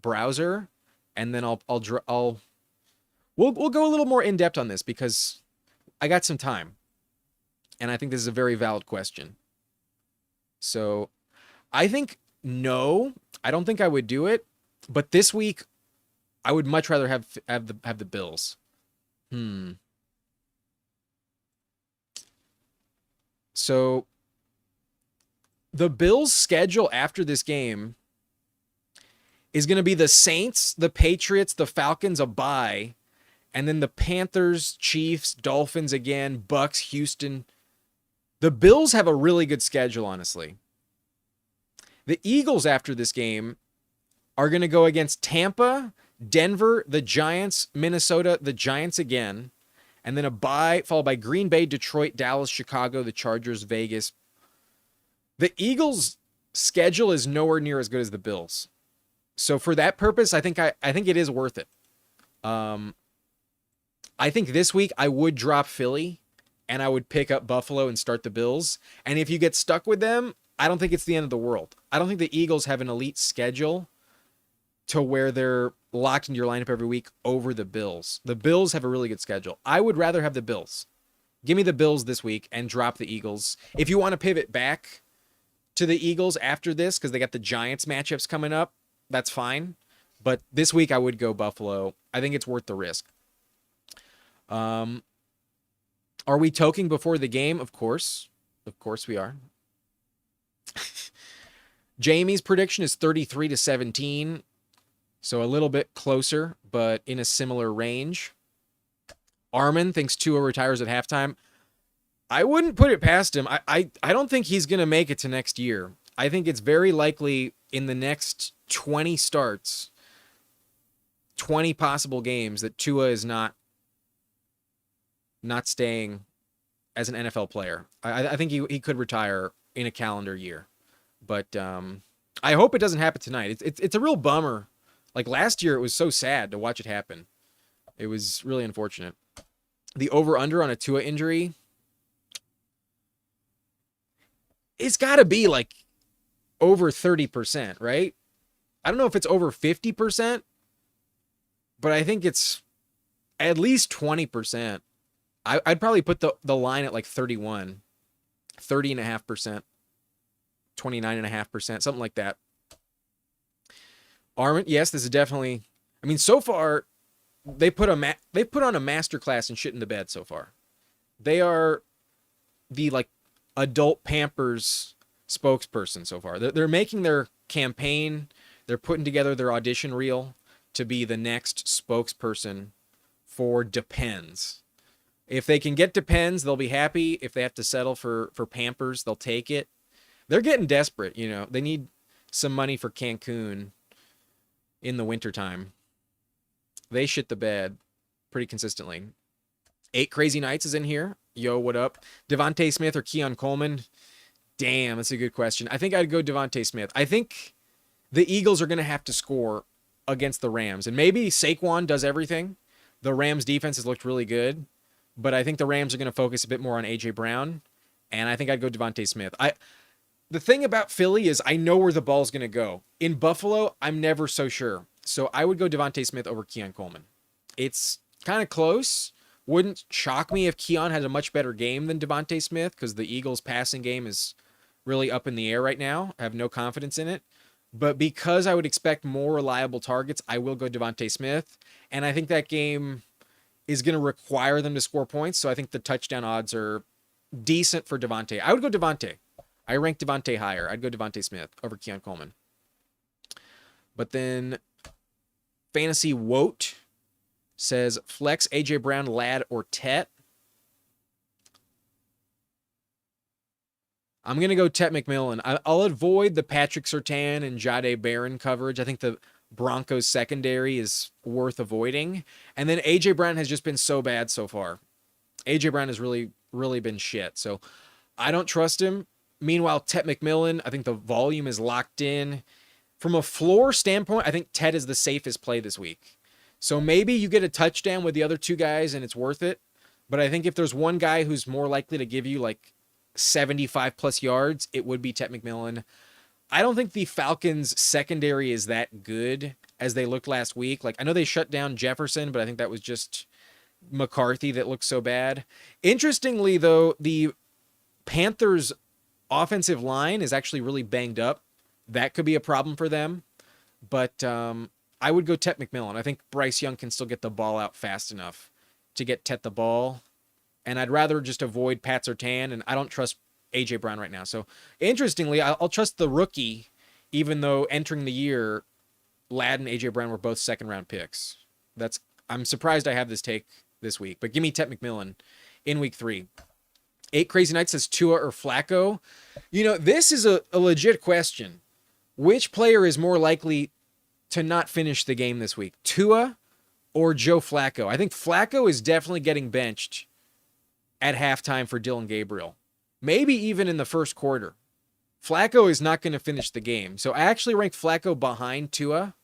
browser, and then we'll go a little more in depth on this because I got some time, and I think this is a very valid question. So, I think no, I don't think I would do it, but this week I would much rather have the Bills. So the Bills' schedule after this game is going to be the Saints, the Patriots, the Falcons, a bye, and then the Panthers, Chiefs, Dolphins again, Bucks, Houston. The Bills have a really good schedule, honestly. The Eagles after this game are going to go against Tampa, Denver, the Giants, Minnesota, the Giants again, and then a bye followed by Green Bay, Detroit, Dallas, Chicago, the Chargers, Vegas. The Eagles' schedule is nowhere near as good as the Bills. So for that purpose, I think it is worth it. I think this week I would drop Philly and I would pick up Buffalo and start the Bills. And if you get stuck with them, I don't think it's the end of the world. I don't think the Eagles have an elite schedule to where they're locked into your lineup every week over the Bills. The Bills have a really good schedule. I would rather have the Bills. Give me the Bills this week and drop the Eagles. If you want to pivot back to the Eagles after this, because they got the Giants matchups coming up, that's fine. But this week I would go Buffalo. I think it's worth the risk. Are we toking before the game? Of course. Of course we are. Jamie's prediction is 33-17. So a little bit closer, but in a similar range. Armin thinks Tua retires at halftime. I wouldn't put it past him. I don't think he's going to make it to next year. I think it's very likely in the next 20 starts, 20 possible games, that Tua is not staying as an NFL player. I think he could retire in a calendar year. But I hope it doesn't happen tonight. It's a real bummer. Like last year, it was so sad to watch it happen. It was really unfortunate. The over-under on a Tua injury, it's got to be like over 30%, right? I don't know if it's over 50%, but I think it's at least 20%. I'd probably put the line at like 30.5%, 29.5%, something like that. Armin, yes, this is definitely. I mean, so far, they put on a masterclass in shit in the bed. So far, they are the like adult Pampers spokesperson. So far, they're making their campaign. They're putting together their audition reel to be the next spokesperson for Depends. If they can get Depends, they'll be happy. If they have to settle for Pampers, they'll take it. They're getting desperate. You know, they need some money for Cancun in the wintertime. They shit the bed pretty consistently. 8 Crazy Nights is in here. Yo, what up? Devontae Smith or Keon Coleman? Damn, that's a good question. I think I'd go Devontae Smith. I think the Eagles are going to have to score against the Rams. And maybe Saquon does everything. The Rams defense has looked really good. But I think the Rams are going to focus a bit more on A.J. Brown. And I think I'd go Devontae Smith. The thing about Philly is I know where the ball's going to go. In Buffalo, I'm never so sure. So I would go Devontae Smith over Keon Coleman. It's kind of close. Wouldn't shock me if Keon had a much better game than Devontae Smith because the Eagles' passing game is really up in the air right now. I have no confidence in it. But because I would expect more reliable targets, I will go Devontae Smith. And I think that game is going to require them to score points. So I think the touchdown odds are decent for Devontae. I would go Devontae. I rank Devontae higher. I'd go Devontae Smith over Keon Coleman. But then Fantasy Wote says flex A.J. Brown, Ladd, or Tet. I'm going to go Tet McMillan. I'll avoid the Patrick Surtain and Jahdae Barron coverage. I think the Broncos secondary is worth avoiding. And then A.J. Brown has just been so bad so far. A.J. Brown has really, really been shit. So I don't trust him. Meanwhile, Tet McMillan, I think the volume is locked in. From a floor standpoint, I think Tet is the safest play this week. So maybe you get a touchdown with the other two guys and it's worth it. But I think if there's one guy who's more likely to give you like 75 plus yards, it would be Tet McMillan. I don't think the Falcons secondary is that good as they looked last week. Like, I know they shut down Jefferson, but I think that was just McCarthy that looked so bad. Interestingly, though, the Panthers offensive line is actually really banged up. That could be a problem for them. But I would go Tet McMillan. I think Bryce Young can still get the ball out fast enough to get Tet the ball. And I'd rather just avoid Pat Surtain, and I don't trust A.J. Brown right now. So, interestingly, I'll trust the rookie, even though entering the year, Ladd and A.J. Brown were both second-round picks. I'm surprised I have this take this week. But give me Tet McMillan in week 3. 8 Crazy Nights says Tua or Flacco. You know, this is a legit question. Which player is more likely to not finish the game this week? Tua or Joe Flacco? I think Flacco is definitely getting benched at halftime for Dylan Gabriel. Maybe even in the first quarter. Flacco is not going to finish the game. So I actually rank Flacco behind Tua.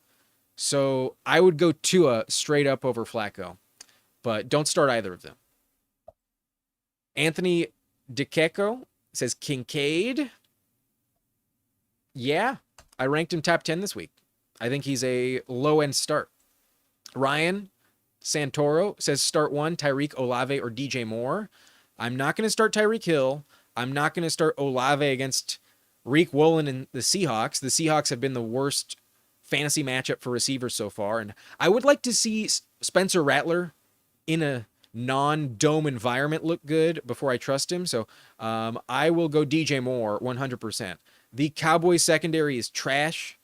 So I would go Tua straight up over Flacco. But don't start either of them. Anthony DeKeko says Kincaid. Yeah, I ranked him top 10 this week. I think he's a low-end start. Ryan Santoro says start 1, Tyreek, Olave, or DJ Moore. I'm not going to start Tyreek Hill. I'm not going to start Olave against Reek Woolen and the Seahawks. The Seahawks have been the worst fantasy matchup for receivers so far. And I would like to see Spencer Rattler in a non-dome environment look good before I trust him. So I will go DJ Moore 100%. The Cowboys secondary is trash.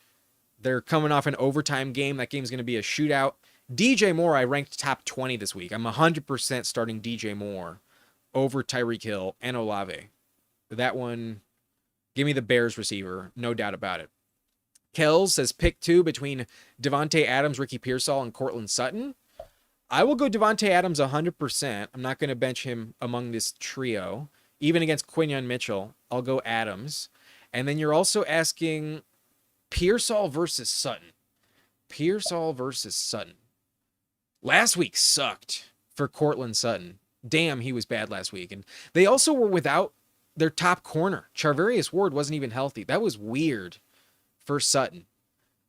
They're coming off an overtime game. That game's going to be a shootout. DJ Moore, I ranked top 20 this week. I'm 100% starting DJ Moore over Tyreek Hill and Olave. That one, give me the Bears receiver. No doubt about it. Kells says pick 2 between Devontae Adams, Ricky Pearsall, and Cortland Sutton. I will go Devontae Adams 100%. I'm not going to bench him among this trio. Even against Quinyon Mitchell, I'll go Adams. And then you're also asking Pearsall versus Sutton. Pearsall versus Sutton. Last week sucked for Cortland Sutton. Damn, he was bad last week. And they also were without their top corner. Charvarius Ward wasn't even healthy. That was weird for Sutton.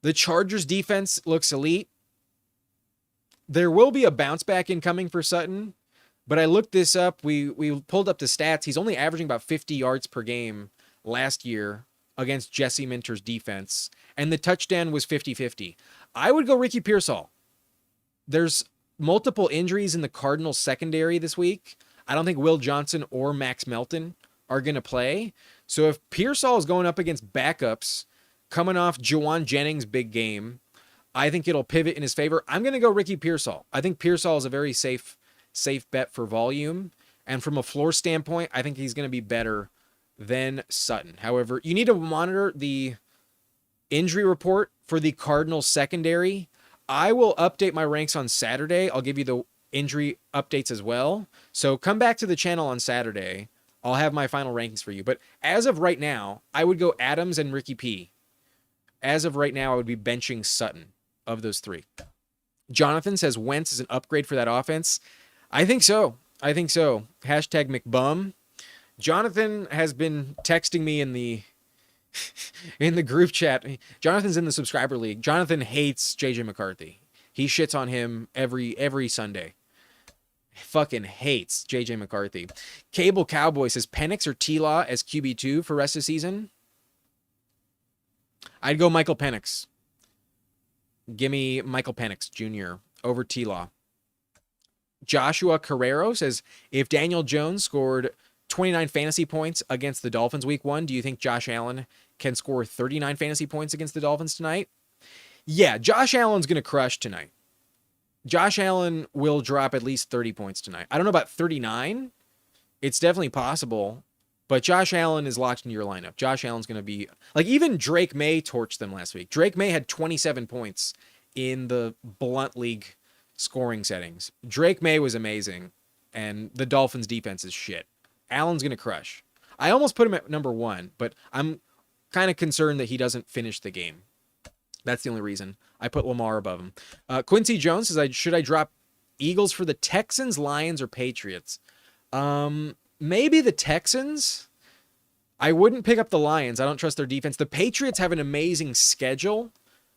The Chargers defense looks elite. There will be a bounce back incoming for Sutton, but I looked this up. We pulled up the stats. He's only averaging about 50 yards per game last year against Jesse Minter's defense, and the touchdown was 50-50. I would go Ricky Pearsall. There's multiple injuries in the Cardinals secondary this week. I don't think Will Johnson or Max Melton are going to play. So if Pearsall is going up against backups, coming off Juwan Jennings' big game, I think it'll pivot in his favor. I'm going to go Ricky Pearsall. I think Pearsall is a very safe bet for volume. And from a floor standpoint, I think he's going to be better than Sutton. However, you need to monitor the injury report for the Cardinals secondary. I will update my ranks on Saturday. I'll give you the injury updates as well. So come back to the channel on Saturday. I'll have my final rankings for you. But as of right now, I would go Adams and Ricky P. As of right now, I would be benching Sutton of those 3. Jonathan says Wentz is an upgrade for that offense. I think so. Hashtag McBum. Jonathan has been texting me in the group chat. Jonathan's in the subscriber league. Jonathan hates JJ McCarthy. He shits on him every Sunday. Fucking hates JJ McCarthy. Cable Cowboy says Penix or T-Law as QB2 for rest of the season. I'd go Michael Penix. Give me Michael Penix Jr. over T-Law. Joshua Carrero says, if Daniel Jones scored 29 fantasy points against the Dolphins week 1, do you think Josh Allen can score 39 fantasy points against the Dolphins tonight? Yeah, Josh Allen's going to crush tonight. Josh Allen will drop at least 30 points tonight. I don't know about 39. It's definitely possible, but Josh Allen is locked into your lineup. Josh Allen's going to be, like, even Drake May torched them last week. Drake May had 27 points in the Blunt League scoring settings. Drake May was amazing, and the Dolphins defense is shit. Allen's going to crush. I almost put him at number 1, but I'm kind of concerned that he doesn't finish the game. That's the only reason I put Lamar above him. Quincy Jones says, should I drop Eagles for the Texans, Lions, or Patriots. Maybe the Texans. I wouldn't pick up the Lions. I don't trust their defense. The Patriots have an amazing schedule,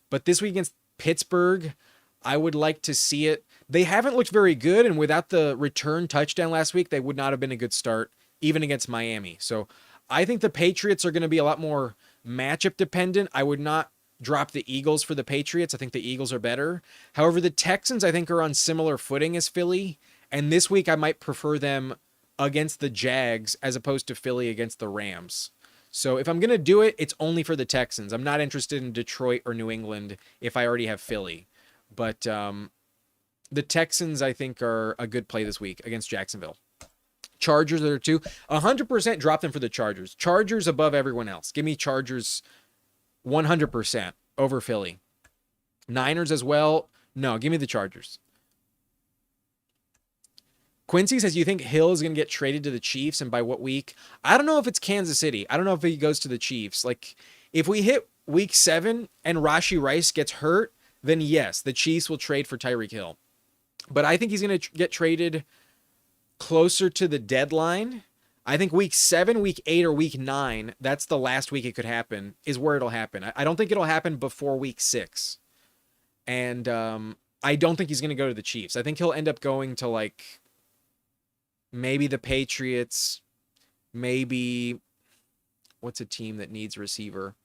but this week against Pittsburgh, I would like to see it. They haven't looked very good, and without the return touchdown last week, they would not have been a good start, even against Miami. So I think the Patriots are going to be a lot more matchup dependent. I would not drop the Eagles for the Patriots. I think the Eagles are better. However, the Texans, I think, are on similar footing as Philly, and this week I might prefer them against the Jags as opposed to Philly against the Rams. So if I'm going to do it, it's only for the Texans. I'm not interested in Detroit or New England if I already have Philly. But the Texans, I think, are a good play this week against Jacksonville. Chargers are too. 100% drop them for the Chargers. Chargers above everyone else. Give me Chargers 100% over Philly. Niners as well. No, give me the Chargers. Quincy says, you think Hill is going to get traded to the Chiefs, and by what week? I don't know if it's Kansas City. I don't know if he goes to the Chiefs. Like, if we hit week 7 and Rashee Rice gets hurt, then yes, the Chiefs will trade for Tyreek Hill. But I think he's going to get traded closer to the deadline. I think week 7, week 8, or week 9, that's the last week it could happen, is where it'll happen. I don't think it'll happen before week 6. And I don't think he's going to go to the Chiefs. I think he'll end up going to, like, maybe the Patriots, maybe, what's a team that needs a receiver?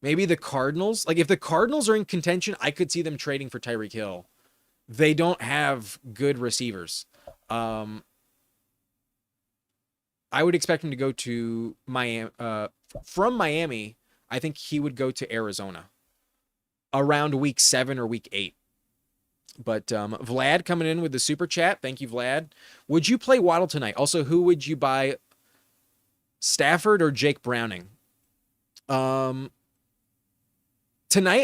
Maybe the Cardinals. Like, if the Cardinals are in contention, I could see them trading for Tyreek Hill. They don't have good receivers. I would expect him to go to Miami. From Miami, I think he would go to Arizona around week 7 or week 8. But Vlad coming in with the super chat. Thank you, Vlad. Would you play Waddle tonight? Also, who would you buy, Stafford or Jake Browning? Tonight,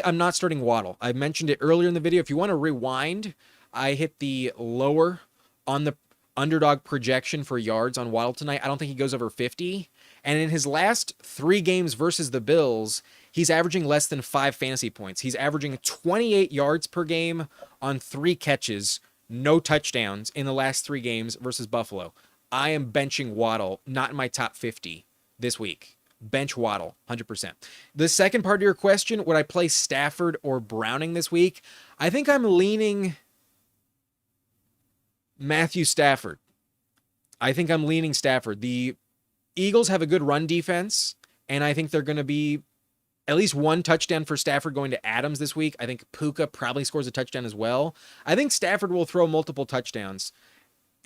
I'm not starting Waddle. I mentioned it earlier in the video. If you want to rewind, I hit the lower on the underdog projection for yards on Waddle tonight. I don't think he goes over 50. And in his last 3 games versus the Bills, he's averaging less than 5 fantasy points. He's averaging 28 yards per game on 3 catches, no touchdowns in the last 3 games versus Buffalo. I am benching Waddle, not in my top 50 this week. Bench Waddle, 100%. The second part of your question, would I play Stafford or Browning this week? I think I'm leaning Matthew Stafford. I think I'm leaning Stafford. The Eagles have a good run defense, and I think they're going to be at least 1 touchdown for Stafford going to Adams this week. I think Puka probably scores a touchdown as well. I think Stafford will throw multiple touchdowns,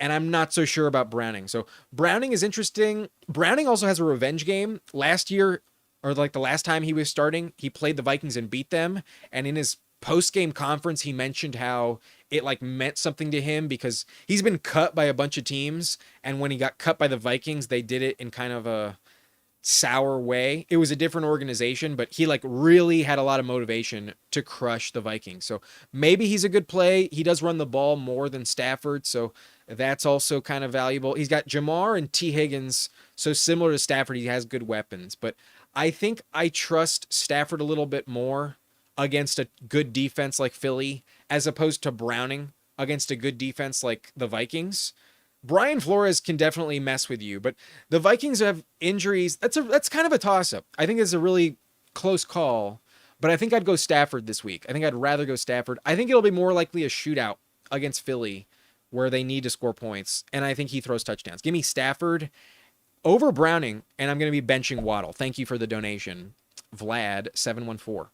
and I'm not so sure about Browning. So Browning is interesting. Browning also has a revenge game. Last year, or like the last time he was starting, he played the Vikings and beat them. And in his post-game conference, he mentioned how it like meant something to him because he's been cut by a bunch of teams. And when he got cut by the Vikings, they did it in kind of a sour way. It was a different organization, but he like really had a lot of motivation to crush the Vikings. So maybe he's a good play. He does run the ball more than Stafford, so that's also kind of valuable. He's got Jamar and T. Higgins, so similar to Stafford, he has good weapons. But I think I trust Stafford a little bit more against a good defense like Philly, as opposed to Browning against a good defense like the Vikings. Brian Flores can definitely mess with you, but the Vikings have injuries. That's kind of a toss-up. I think it's a really close call, but I think I'd go Stafford this week. I think I'd rather go Stafford. I think it'll be more likely a shootout against Philly where they need to score points, and I think he throws touchdowns. Give me Stafford over Browning, and I'm going to be benching Waddle. Thank you for the donation, Vlad714.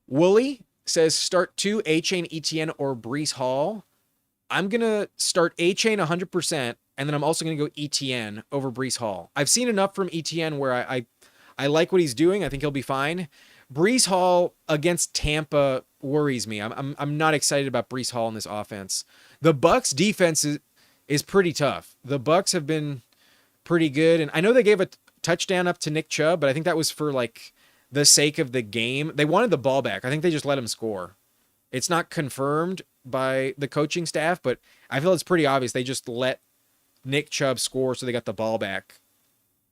Wooly says start 2, A-Chain, ETN, or Breece Hall. I'm going to start A-Chain 100%, and then I'm also going to go ETN over Breece Hall. I've seen enough from ETN where I like what he's doing. I think he'll be fine. Breece Hall against Tampa worries me. I'm not excited about Breece Hall in this offense. The Bucs defense is pretty tough. The Bucs have been pretty good, and I know they gave a touchdown up to Nick Chubb, but I think that was for like the sake of the game. They wanted the ball back. I think they just let him score. It's not confirmed by the coaching staff, but I feel it's pretty obvious. They just let Nick Chubb score so they got the ball back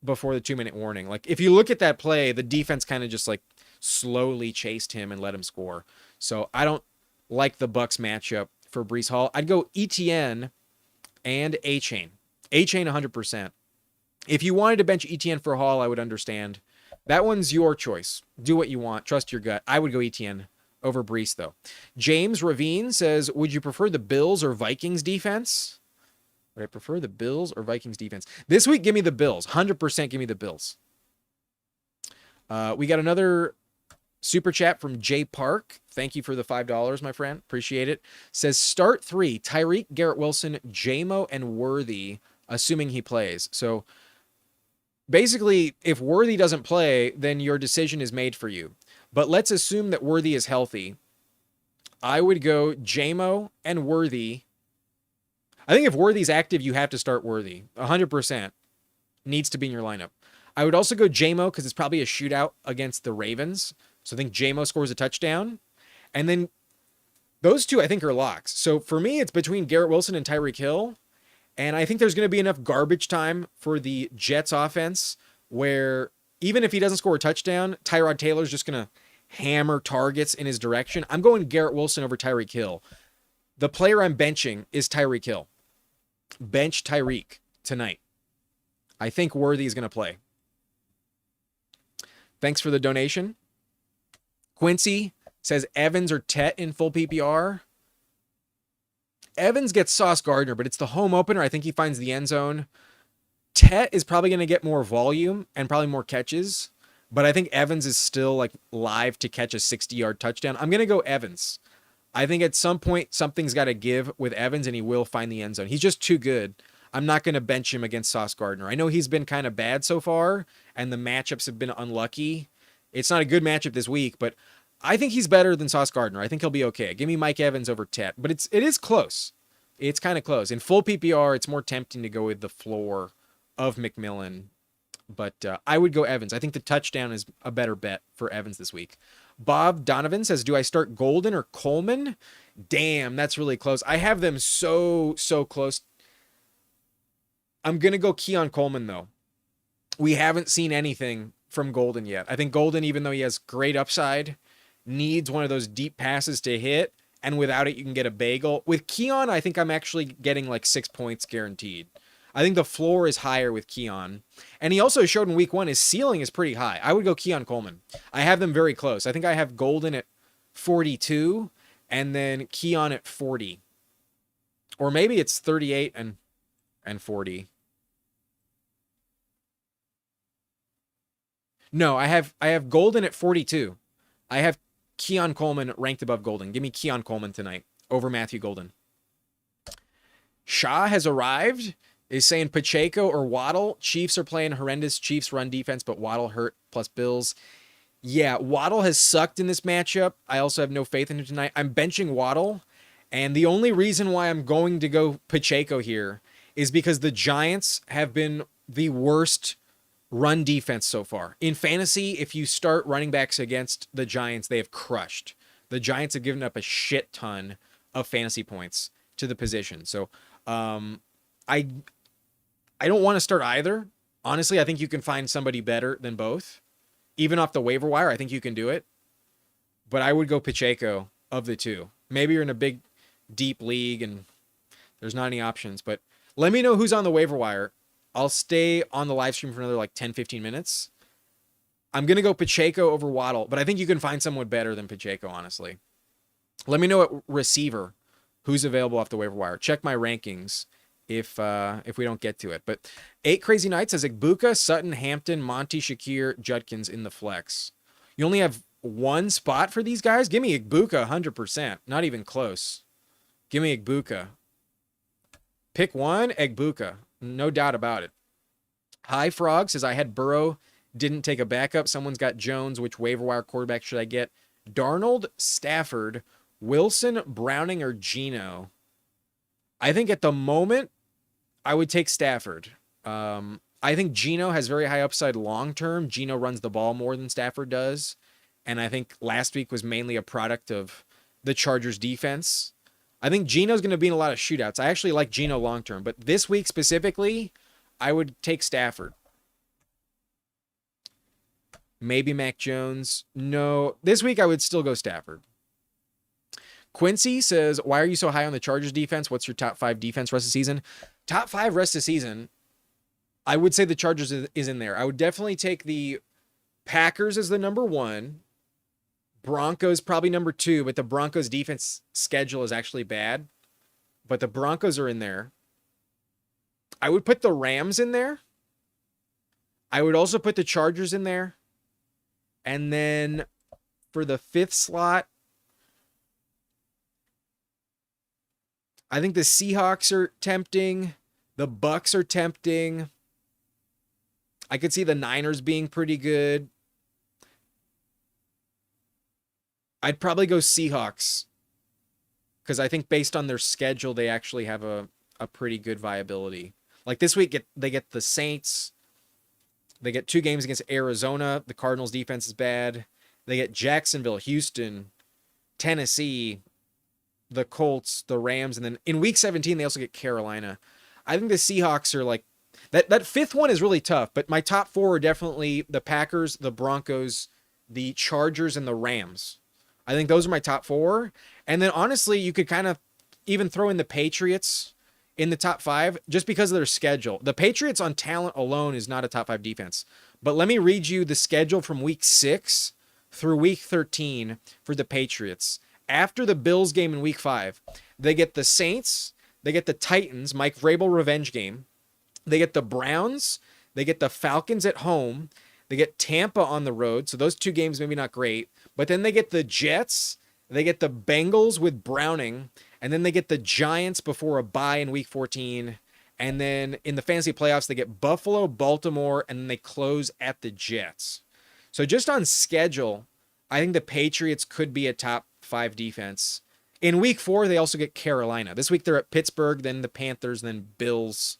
before the 2-minute warning. Like, if you look at that play, the defense kind of just like slowly chased him and let him score. So I don't like the Bucs matchup for Breece Hall. I'd go ETN and A-Chain. A-Chain 100%. If you wanted to bench ETN for Hall, I would understand. That one's your choice. Do what you want. Trust your gut. I would go ETN over Breece, though. James Ravine says, would you prefer the Bills or Vikings defense? Would I prefer the Bills or Vikings defense? This week, give me the Bills. 100% give me the Bills. We got another super chat from Jay Park. Thank you for the $5, my friend. Appreciate it. Says, start 3, Tyreek, Garrett Wilson, JMO, and Worthy, assuming he plays. So, basically, if Worthy doesn't play, then your decision is made for you. But let's assume that Worthy is healthy. I would go JMO and Worthy. I think if Worthy's active, you have to start Worthy. 100% needs to be in your lineup. I would also go JMO because it's probably a shootout against the Ravens. So I think JMO scores a touchdown. And then those two I think are locks. So for me, it's between Garrett Wilson and Tyreek Hill. And I think there's going to be enough garbage time for the Jets offense where even if he doesn't score a touchdown, Tyrod Taylor's just going to hammer targets in his direction. I'm going Garrett Wilson over Tyreek Hill. The player I'm benching is Tyreek Hill. Bench Tyreek tonight. I think Worthy is going to play. Thanks for the donation. Quincy says Evans or Tet in full PPR. Evans gets Sauce Gardner, but it's the home opener. I think he finds the end zone. Tet is probably going to get more volume and probably more catches, but I think Evans is still like live to catch a 60-yard touchdown. I'm going to go Evans. I think at some point something's got to give with Evans and he will find the end zone. He's just too good. I'm not going to bench him against Sauce Gardner. I know he's been kind of bad so far and the matchups have been unlucky. It's not a good matchup this week, but I think he's better than Sauce Gardner. I think he'll be okay. Give me Mike Evans over Tet, but it is close. It's kind of close. In full PPR, it's more tempting to go with the floor of McMillan, but I would go Evans. I think the touchdown is a better bet for Evans this week. Bob Donovan says, do I start Golden or Coleman? Damn, that's really close. I have them so close. I'm going to go Keon Coleman, though. We haven't seen anything from Golden yet. I think Golden, even though he has great upside, needs one of those deep passes to hit, and without it, you can get a bagel. With Keon, I think I'm actually getting like 6 points guaranteed. I think the floor is higher with Keon. And he also showed in week 1 his ceiling is pretty high. I would go Keon Coleman. I have them very close. I think I have Golden at 42 and then Keon at 40. Or maybe it's 38 and 40. No, I have Golden at 42. I have Keon Coleman ranked above Golden. Give me Keon Coleman tonight over Matthew Golden. Shaw has arrived. Is saying Pacheco or Waddle. Chiefs are playing horrendous Chiefs run defense, but Waddle hurt plus Bills. Yeah, Waddle has sucked in this matchup. I also have no faith in him tonight. I'm benching Waddle, and the only reason why I'm going to go Pacheco here is because the Giants have been the worst run defense so far. In fantasy, if you start running backs against the Giants, they have crushed. The Giants have given up a shit ton of fantasy points to the position. So, I don't want to start either. Honestly, I think you can find somebody better than both. Even off the waiver wire, I think you can do it. But I would go Pacheco of the two. Maybe you're in a big, deep league and there's not any options. But let me know who's on the waiver wire. I'll stay on the live stream for another like 10, 15 minutes. I'm going to go Pacheco over Waddle, but I think you can find someone better than Pacheco, honestly. Let me know at receiver who's available off the waiver wire. Check my rankings if we don't get to it. But 8 Crazy Nights says Igbuka, Sutton, Hampton, Monty, Shakir, Judkins in the flex. You only have one spot for these guys? Give me Igbuka 100%. Not even close. Give me Igbuka. Pick one, Igbuka. No doubt about it. High Frog says I had Burrow, didn't take a backup. Someone's got Jones. Which waiver wire quarterback should I get? Darnold, Stafford, Wilson, Browning, or Geno? I think at the moment, I would take Stafford. I think Geno has very high upside long-term. Geno runs the ball more than Stafford does. And I think last week was mainly a product of the Chargers defense. I think Geno's going to be in a lot of shootouts. I actually like Geno long-term. But this week specifically, I would take Stafford. Maybe Mac Jones. No. This week, I would still go Stafford. Quincy says, why are you so high on the Chargers defense? What's your top 5 defense rest of the season? Top 5 rest of the season, I would say the Chargers is in there. I would definitely take the Packers as the number 1. Broncos probably number 2, but the Broncos defense schedule is actually bad. But the Broncos are in there. I would put the Rams in there. I would also put the Chargers in there. And then for the 5th slot, I think the Seahawks are tempting. The Bucks are tempting. I could see the Niners being pretty good. I'd probably go Seahawks because I think based on their schedule, they actually have a pretty good viability. Like this week, they get the Saints. They get 2 games against Arizona. The Cardinals defense is bad. They get Jacksonville, Houston, Tennessee, the Colts, the Rams, and then in week 17, they also get Carolina. I think the Seahawks are like, that 5th one is really tough, but my top 4 are definitely the Packers, the Broncos, the Chargers, and the Rams. I think those are my top 4. And then honestly, you could kind of even throw in the Patriots in the top 5 just because of their schedule. The Patriots on talent alone is not a top 5 defense. But let me read you the schedule from week 6 through week 13 for the Patriots. After the Bills game in week 5, they get the Saints, they get the Titans, Mike Vrabel revenge game. They get the Browns, they get the Falcons at home, they get Tampa on the road. So those 2 games maybe not great. But then they get the Jets, they get the Bengals with Browning, and then they get the Giants before a bye in week 14. And then in the fantasy playoffs, they get Buffalo, Baltimore, and then they close at the Jets. So just on schedule, I think the Patriots could be a top 5 defense. In week 4, they also get Carolina. This week they're at Pittsburgh, then the Panthers, then Bills,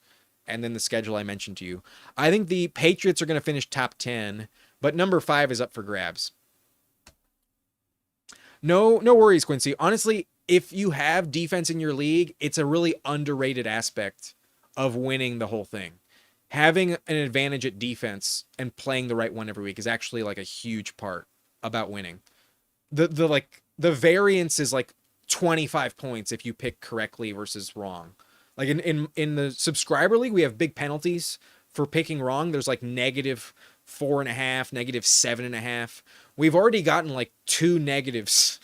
and then the schedule I mentioned to you. I think the Patriots are going to finish top 10, but number 5 is up for grabs. No worries, Quincy. Honestly, if you have defense in your league, it's a really underrated aspect of winning the whole thing. Having an advantage at defense and playing the right one every week is actually like a huge part about winning. The variance is like 25 points if you pick correctly versus wrong. Like in the subscriber league, we have big penalties for picking wrong. There's like -4.5, -7.5. We've already gotten like 2 negatives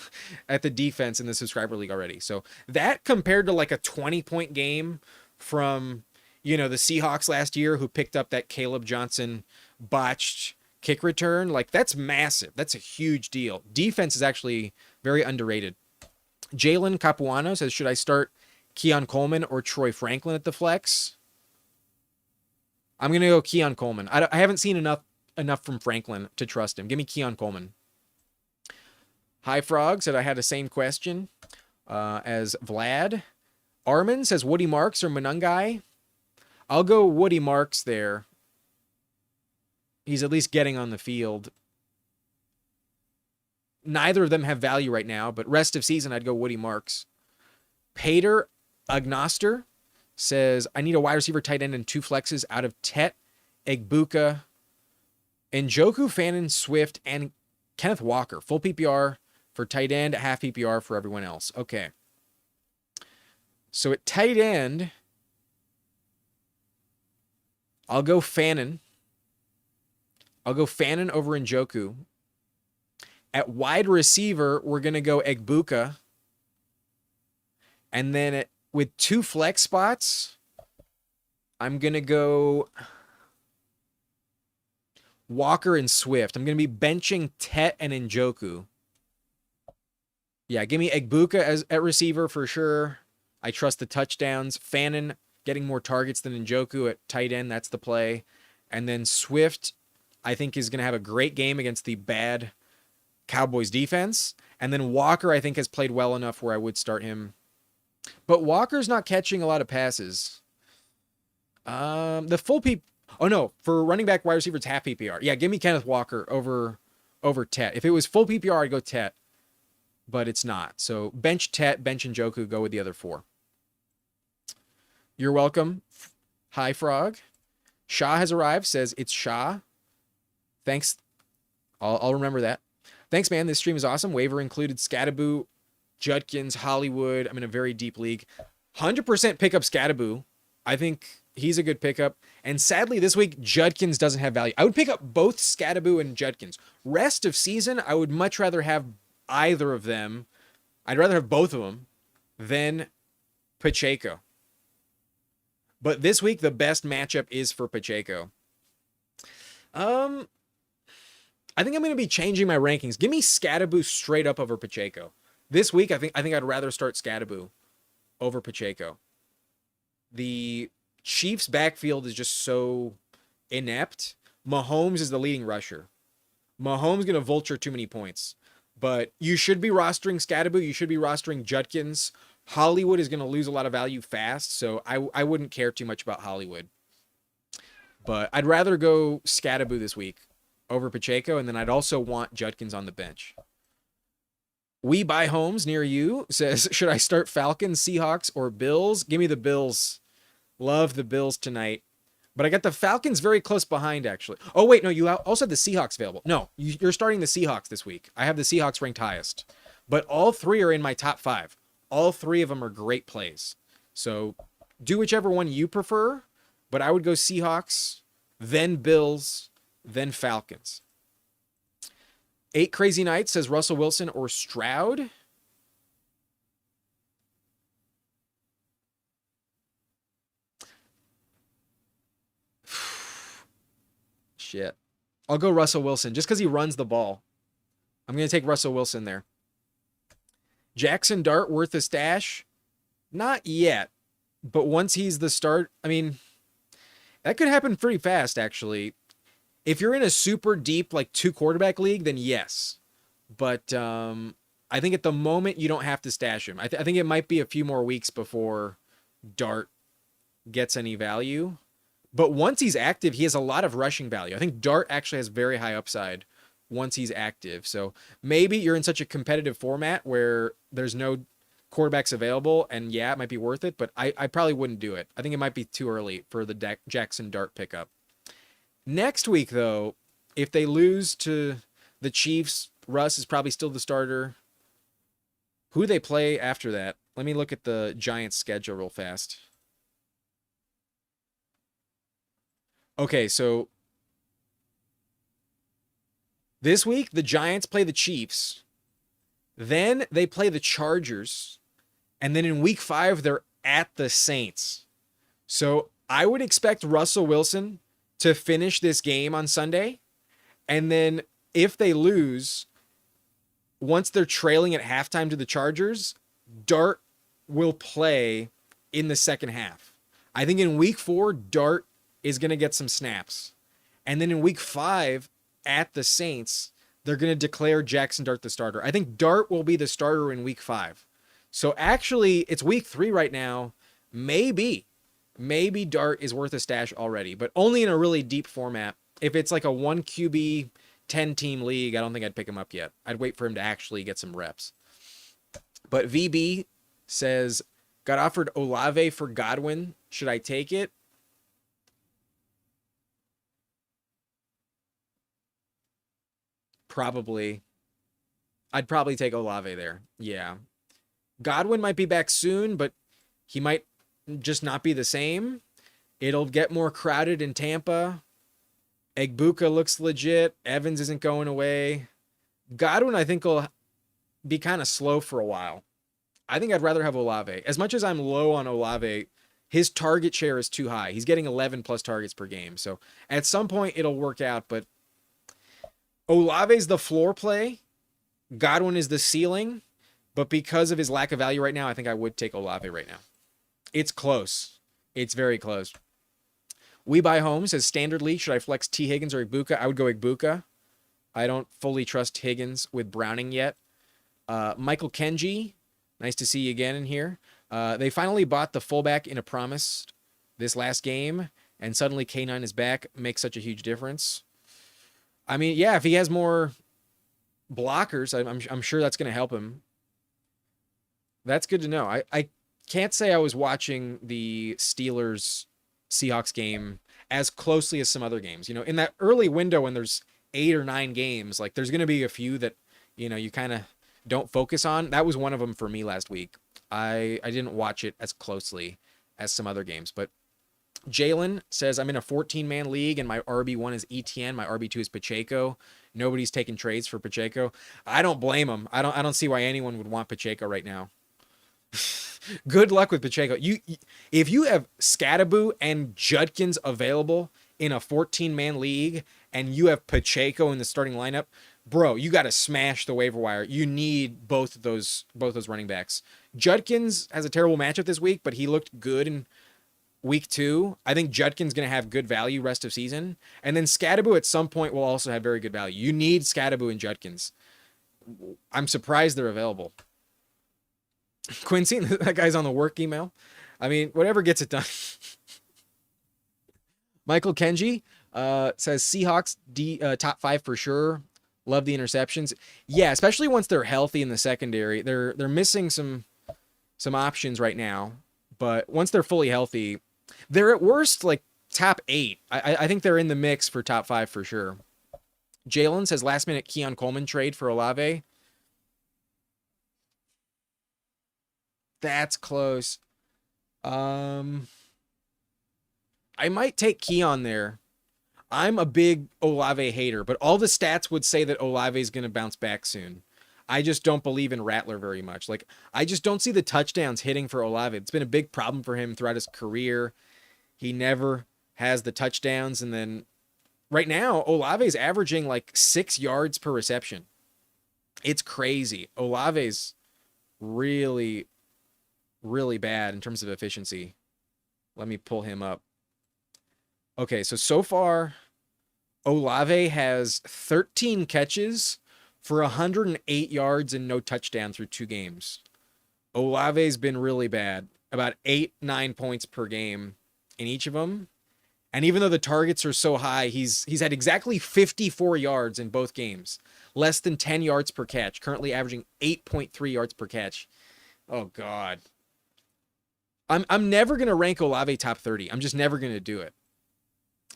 at the defense in the subscriber league already. So that compared to like a 20-point game from, the Seahawks last year who picked up that Caleb Johnson botched kick return, like that's massive. That's a huge deal. Defense is actually very underrated. Jalen Capuano says, should I start Keon Coleman or Troy Franklin at the flex? I'm going to go Keon Coleman. I haven't seen enough from Franklin to trust him. Give me Keon Coleman. Hi Frog said I had the same question as Vlad. Armin says Woody Marks or Monungai. I'll go Woody Marks there. He's at least getting on the field. Neither of them have value right now, but rest of season I'd go Woody Marks. Pater Agnoster says I need a wide receiver, tight end, and 2 flexes out of Tet, Egbuka, Njoku, Fannin, Swift, and Kenneth Walker. Full PPR for tight end, half PPR for everyone else. Okay. So at tight end, I'll go Fannin. I'll go Fannin over Njoku. At wide receiver, we're going to go Egbuka. And then with 2 flex spots, I'm going to go Walker and Swift. I'm going to be benching Tet and Njoku. Yeah, give me Egbuka at receiver for sure. I trust the touchdowns. Fannin getting more targets than Njoku at tight end. That's the play. And then Swift, I think, is going to have a great game against the bad Cowboys defense. And then Walker, I think, has played well enough where I would start him. But Walker's not catching a lot of passes. The full Oh, no. For running back, wide receiver, it's half PPR. Yeah, give me Kenneth Walker over Tet. If it was full PPR, I'd go Tet. But it's not. So bench Tet, bench Njoku, go with the other 4. You're welcome. Hi, Frog. Shah has arrived. Says it's Shah. Thanks. I'll remember that. Thanks, man. This stream is awesome. Waiver included Scattaboo Judkins, Hollywood. I'm in a very deep league. 100% pick up Scadaboo. I think he's a good pickup. And sadly, this week, Judkins doesn't have value. I would pick up both Scadaboo and Judkins. Rest of season, I would much rather have either of them. I'd rather have both of them than Pacheco. But this week, the best matchup is for Pacheco. I think I'm going to be changing my rankings. Give me Scadaboo straight up over Pacheco. This week, I think I'd rather start Scadaboo over Pacheco. The Chiefs' backfield is just so inept. Mahomes is the leading rusher. Mahomes going to vulture too many points. But you should be rostering Scadaboo. You should be rostering Judkins. Hollywood is going to lose a lot of value fast, so I wouldn't care too much about Hollywood. But I'd rather go Scadaboo this week over Pacheco, and then I'd also want Judkins on the bench. We Buy Homes near you says, should I start Falcons, Seahawks, or Bills? Give me the Bills. Love the Bills tonight. But I got the Falcons very close behind, actually. Oh, wait, no, you also have the Seahawks available. No, you're starting the Seahawks this week. I have the Seahawks ranked highest. But all three are in my top 5. All 3 of them are great plays. So do whichever one you prefer, but I would go Seahawks, then Bills, then Falcons. 8 Crazy Nights says Russell Wilson or Stroud. Shit. I'll go Russell Wilson just because he runs the ball. I'm going to take Russell Wilson there. Jackson Dart worth a stash? Not yet. But once he's the start, I mean, that could happen pretty fast, actually. If you're in a super deep, like 2 quarterback league, then yes. But I think at the moment, you don't have to stash him. I think it might be a few more weeks before Dart gets any value. But once he's active, he has a lot of rushing value. I think Dart actually has very high upside once he's active. So maybe you're in such a competitive format where there's no quarterbacks available, and yeah, it might be worth it, but I probably wouldn't do it. I think it might be too early for the Jackson Dart pickup. Next week, though, if they lose to the Chiefs, Russ is probably still the starter. Who do they play after that? Let me look at the Giants' schedule real fast. Okay, so this week, the Giants play the Chiefs. Then they play the Chargers. And then in week 5, they're at the Saints. So I would expect Russell Wilson to finish this game on Sunday. And then if they lose, once they're trailing at halftime to the Chargers, Dart will play in the second half. I think in week 4, Dart is going to get some snaps. And then in week 5 at the Saints, they're going to declare Jackson Dart the starter. I think Dart will be the starter in week 5. So actually, it's week 3 right now. Maybe Dart is worth a stash already, but only in a really deep format. If it's like a 1 QB, 10-team league, I don't think I'd pick him up yet. I'd wait for him to actually get some reps. But VB says, got offered Olave for Godwin. Should I take it? Probably. I'd probably take Olave there. Yeah. Godwin might be back soon, but he might just not be the same. It'll get more crowded in Tampa. Egbuka looks legit. Evans isn't going away. Godwin, I think, will be kind of slow for a while. I think I'd rather have Olave. As much as I'm low on Olave, his target share is too high. He's getting 11 plus targets per game. So at some point, it'll work out, but Olave's the floor play. Godwin is the ceiling. But because of his lack of value right now, I think I would take Olave right now. It's close. It's very close. We Buy Homes says standard league. Should I flex T. Higgins or Egbuka? I would go Egbuka. I don't fully trust Higgins with Browning yet. Michael Kenji, nice to see you again in here. They finally bought the fullback in a promise this last game, and suddenly K9 is back. Makes such a huge difference. I mean, yeah, if he has more blockers, I'm sure that's going to help him. That's good to know. I can't say I was watching the Steelers-Seahawks game as closely as some other games. You know, in that early window when there's 8 or 9 games, like there's going to be a few that, you know, you kind of don't focus on. That was one of them for me last week. I didn't watch it as closely as some other games, but Jalen says, I'm in a 14-man league and my RB1 is ETN. My RB2 is Pacheco. Nobody's taking trades for Pacheco. I don't blame him. I don't see why anyone would want Pacheco right now. Good luck with Pacheco. If you have Scattaboo and Judkins available in a 14-man league and you have Pacheco in the starting lineup, bro, you got to smash the waiver wire. You need both those running backs. Judkins has a terrible matchup this week, but he looked good in week 2. I think Judkins going to have good value rest of season. And then Scattaboo at some point will also have very good value. You need Scattaboo and Judkins. I'm surprised they're available. Quincy, that guy's on the work email. I mean, whatever gets it done. Michael Kenji says Seahawks top 5 for sure. Love the interceptions. Yeah, especially once they're healthy in the secondary. They're missing some options right now, but once they're fully healthy, they're at worst like top 8. I think they're in the mix for top 5 for sure. Jalen says last minute Keon Coleman trade for Olave. That's close. I might take Keon there. I'm a big Olave hater, but all the stats would say that Olave is going to bounce back soon. I just don't believe in Rattler very much. Like, I just don't see the touchdowns hitting for Olave. It's been a big problem for him throughout his career. He never has the touchdowns. And then right now, Olave's averaging like 6 yards per reception. It's crazy. Olave's really, really bad in terms of efficiency. Let me pull him up. Okay, so far, Olave has 13 catches for 108 yards and no touchdown through 2 games. Olave's been really bad, about 8-9 points per game in each of them. And even though the targets are so high, he's had exactly 54 yards in both games, less than 10 yards per catch, currently averaging 8.3 yards per catch. Oh, God. I'm never going to rank Olave top 30. I'm just never going to do it.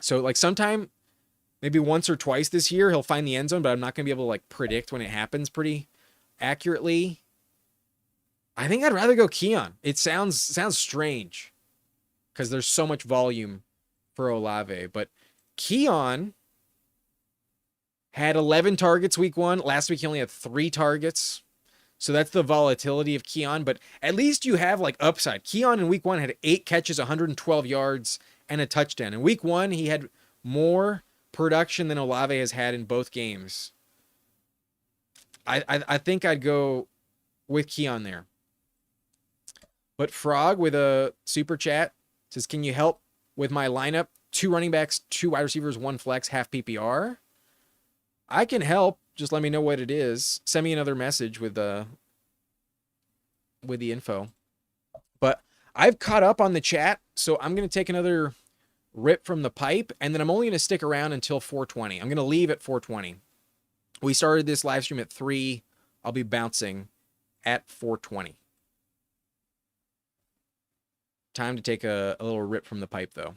So, like, sometime, maybe once or twice this year, he'll find the end zone, but I'm not going to be able to, like, predict when it happens pretty accurately. I think I'd rather go Keon. It sounds strange because there's so much volume for Olave. But Keon had 11 targets week 1. Last week, he only had 3 targets. So that's the volatility of Keon. But at least you have, like, upside. Keon in week 1 had 8 catches, 112 yards, and a touchdown. In week 1, he had more production than Olave has had in both games. I think I'd go with Keon there. But Frog with a super chat says, can you help with my lineup? 2 running backs, 2 wide receivers, 1 flex, half PPR. I can help. Just let me know what it is. Send me another message with the info. But I've caught up on the chat, so I'm going to take another rip from the pipe, and then I'm only going to stick around until 4:20. I'm going to leave at 4:20. We started this live stream at 3. I'll be bouncing at 4:20. Time to take a little rip from the pipe, though.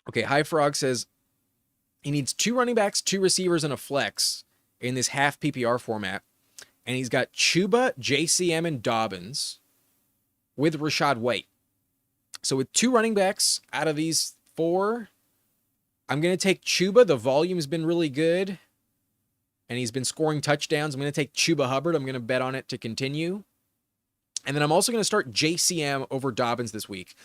Okay, High Frog says he needs 2 running backs, 2 receivers, and a flex in this half PPR format. And he's got Chuba, JCM, and Dobbins with Rashad White. So with 2 running backs out of these 4, I'm going to take Chuba. The volume's been really good, and he's been scoring touchdowns. I'm going to take Chuba Hubbard. I'm going to bet on it to continue. And then I'm also going to start JCM over Dobbins this week.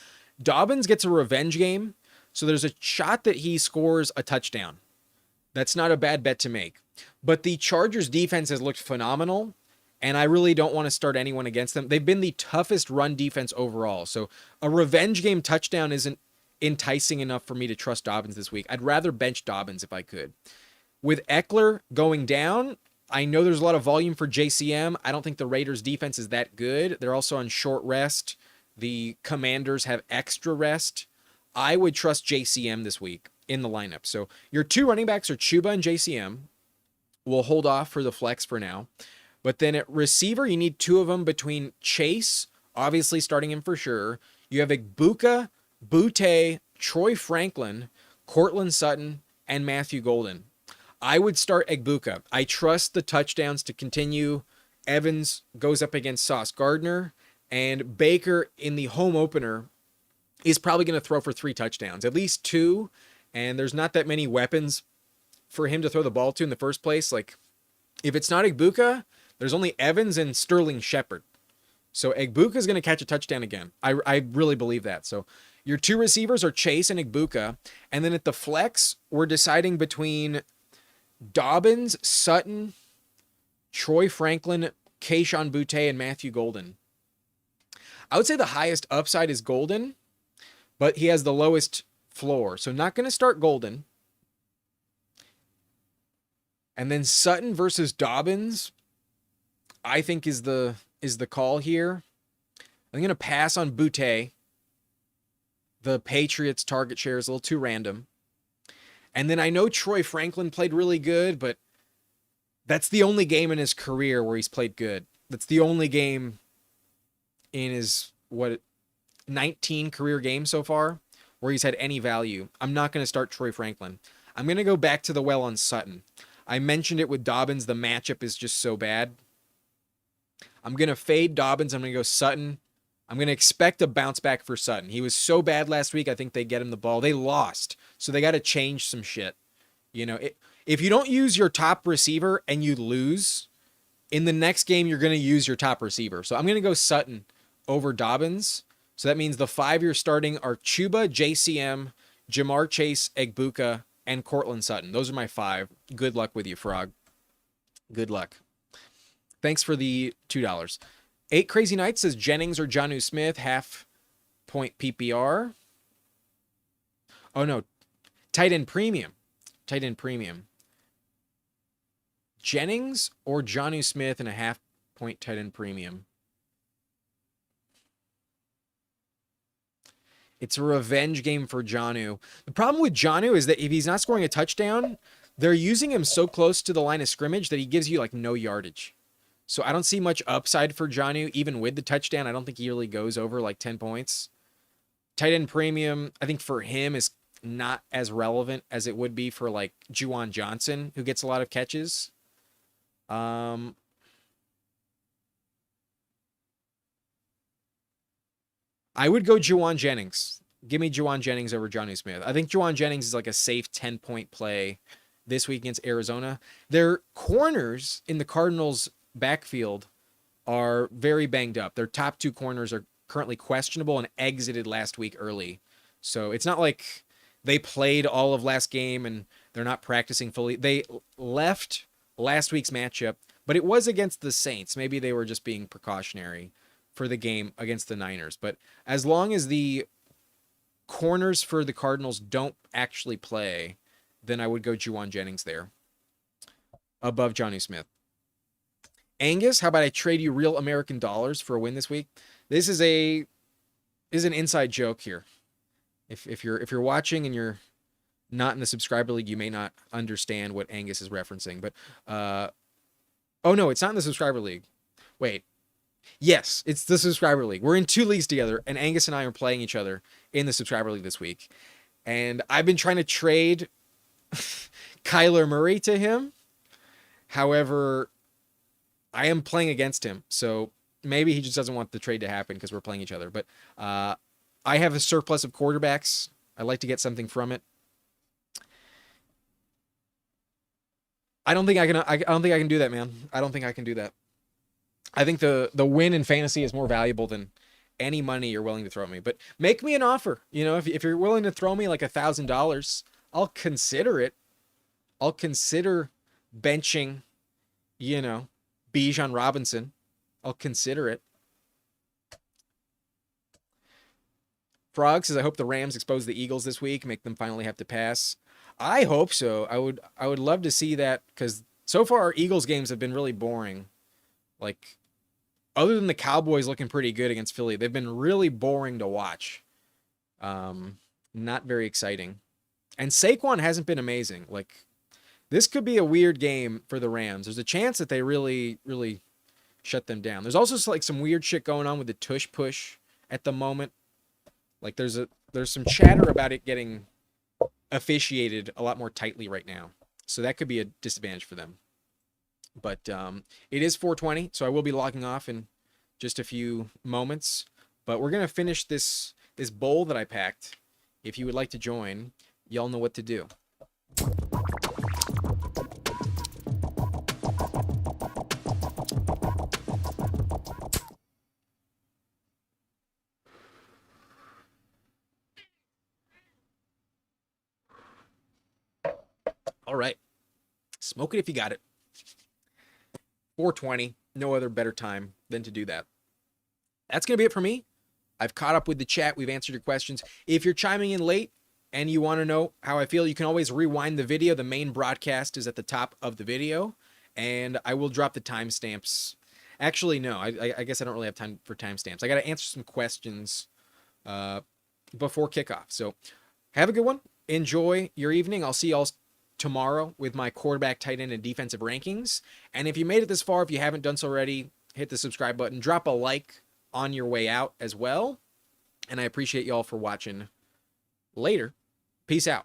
Dobbins gets a revenge game, so there's a shot that he scores a touchdown. That's not a bad bet to make. But the Chargers defense has looked phenomenal, and I really don't want to start anyone against them. They've been the toughest run defense overall. So a revenge game touchdown isn't enticing enough for me to trust Dobbins this week. I'd rather bench Dobbins if I could. With Eckler going down, I know there's a lot of volume for JCM. I don't think the Raiders defense is that good. They're also on short rest. The Commanders have extra rest. I would trust JCM this week in the lineup. So your 2 running backs are Chuba and JCM. We'll hold off for the flex for now. But then at receiver, you need two of them between Chase, obviously starting him for sure. You have Igbuka, Butte, Troy Franklin, Cortland Sutton, and Matthew Golden. I would start Igbuka. I trust the touchdowns to continue. Evans goes up against Sauce Gardner, and Baker in the home opener is probably going to throw for 3 touchdowns, at least 2, and there's not that many weapons for him to throw the ball to in the first place. Like, if it's not Igbuka, there's only Evans and Sterling Shepard. So Igbuka is going to catch a touchdown again. I really believe that. So your 2 receivers are Chase and Igbuka, and then at the flex, we're deciding between Dobbins, Sutton, Troy Franklin, Kayshon Boutte, and Matthew Golden. I would say the highest upside is Golden, but he has the lowest floor. So not going to start Golden. And then Sutton versus Dobbins, I think is the call here. I'm going to pass on Boutte. The Patriots target share is a little too random. And then I know Troy Franklin played really good, but that's the only game in his career where he's played good. That's the only game in his, 19 career games so far where he's had any value. I'm not going to start Troy Franklin. I'm going to go back to the well on Sutton. I mentioned it with Dobbins. The matchup is just so bad. I'm going to fade Dobbins. I'm going to go Sutton. I'm going to expect a bounce back for Sutton. He was so bad last week. I think they get him the ball. They lost, so they got to change some shit. You know, if you don't use your top receiver and you lose, in the next game you're going to use your top receiver. So I'm going to go Sutton over Dobbins. So that means the 5 you're starting are Chuba, JCM, Jamar Chase, Igbuka, and Cortland Sutton. Those are my 5. Good luck with you, Frog. Good luck. Thanks for the $2. 8 Crazy Nights says Jennings or Jonnu Smith, half point PPR. Oh, no. Tight end premium. Tight end premium. Jennings or Jonnu Smith and a half point tight end premium. It's a revenge game for Jonnu. The problem with Jonnu is that if he's not scoring a touchdown, they're using him so close to the line of scrimmage that he gives you like no yardage. So I don't see much upside for Jonnu, even with the touchdown. I don't think he really goes over like 10 points. Tight end premium, I think for him is not as relevant as it would be for like Juwan Johnson, who gets a lot of catches. I would go Juwan Jennings. Give me Juwan Jennings over Jonnu Smith. I think Juwan Jennings is like a safe 10-point play this week against Arizona. Their corners in the Cardinals' backfield are very banged up. Their top 2 corners are currently questionable and exited last week early. So it's not like they played all of last game and they're not practicing fully. They left last week's matchup, but it was against the Saints. Maybe they were just being precautionary for the game against the Niners. But as long as the corners for the Cardinals don't actually play, then I would go Juwan Jennings there above Jonnu Smith. Angus, how about I trade you real American dollars for a win this week? This is an inside joke here. If you're watching and you're not in the subscriber league, you may not understand what Angus is referencing. But oh no, it's not in the subscriber league. Wait. Yes, it's the subscriber league. We're in 2 leagues together, and Angus and I are playing each other in the subscriber league this week. And I've been trying to trade Kyler Murray to him. However, I am playing against him, so maybe he just doesn't want the trade to happen because we're playing each other. But I have a surplus of quarterbacks. I'd like to get something from it. I don't think I can do that, man. I don't think I can do that. I think the win in fantasy is more valuable than any money you're willing to throw at me. But make me an offer. You know, if you're willing to throw me like $1,000, I'll consider it. I'll consider benching, you know, Bijan Robinson. I'll consider it. Frog says, I hope the Rams expose the Eagles this week, make them finally have to pass. I hope so. I would love to see that because so far our Eagles games have been really boring. Like, other than the Cowboys looking pretty good against Philly, they've been really boring to watch. Not very exciting. And Saquon hasn't been amazing. Like, This could be a weird game for the Rams. There's a chance that they really, really shut them down. There's also like some weird shit going on with the tush push at the moment. Like there's some chatter about it getting officiated a lot more tightly right now. So that could be a disadvantage for them. But it is 4:20, so I will be logging off in just a few moments. But we're going to finish this bowl that I packed. If you would like to join, y'all know what to do. All right. Smoke it if you got it. 4:20. No other better time than to do that. That's going to be it for me. I've caught up with the chat. We've answered your questions. If you're chiming in late and you want to know how I feel, you can always rewind the video. The main broadcast is at the top of the video, and I will drop the timestamps. Actually, no. I guess I don't really have time for timestamps. I got to answer some questions before kickoff. So have a good one. Enjoy your evening. I'll see y'all tomorrow with my quarterback, tight end, and defensive rankings. And if you made it this far, if you haven't done so already, hit the subscribe button. Drop a like on your way out as well. And I appreciate y'all for watching. Later. Peace out.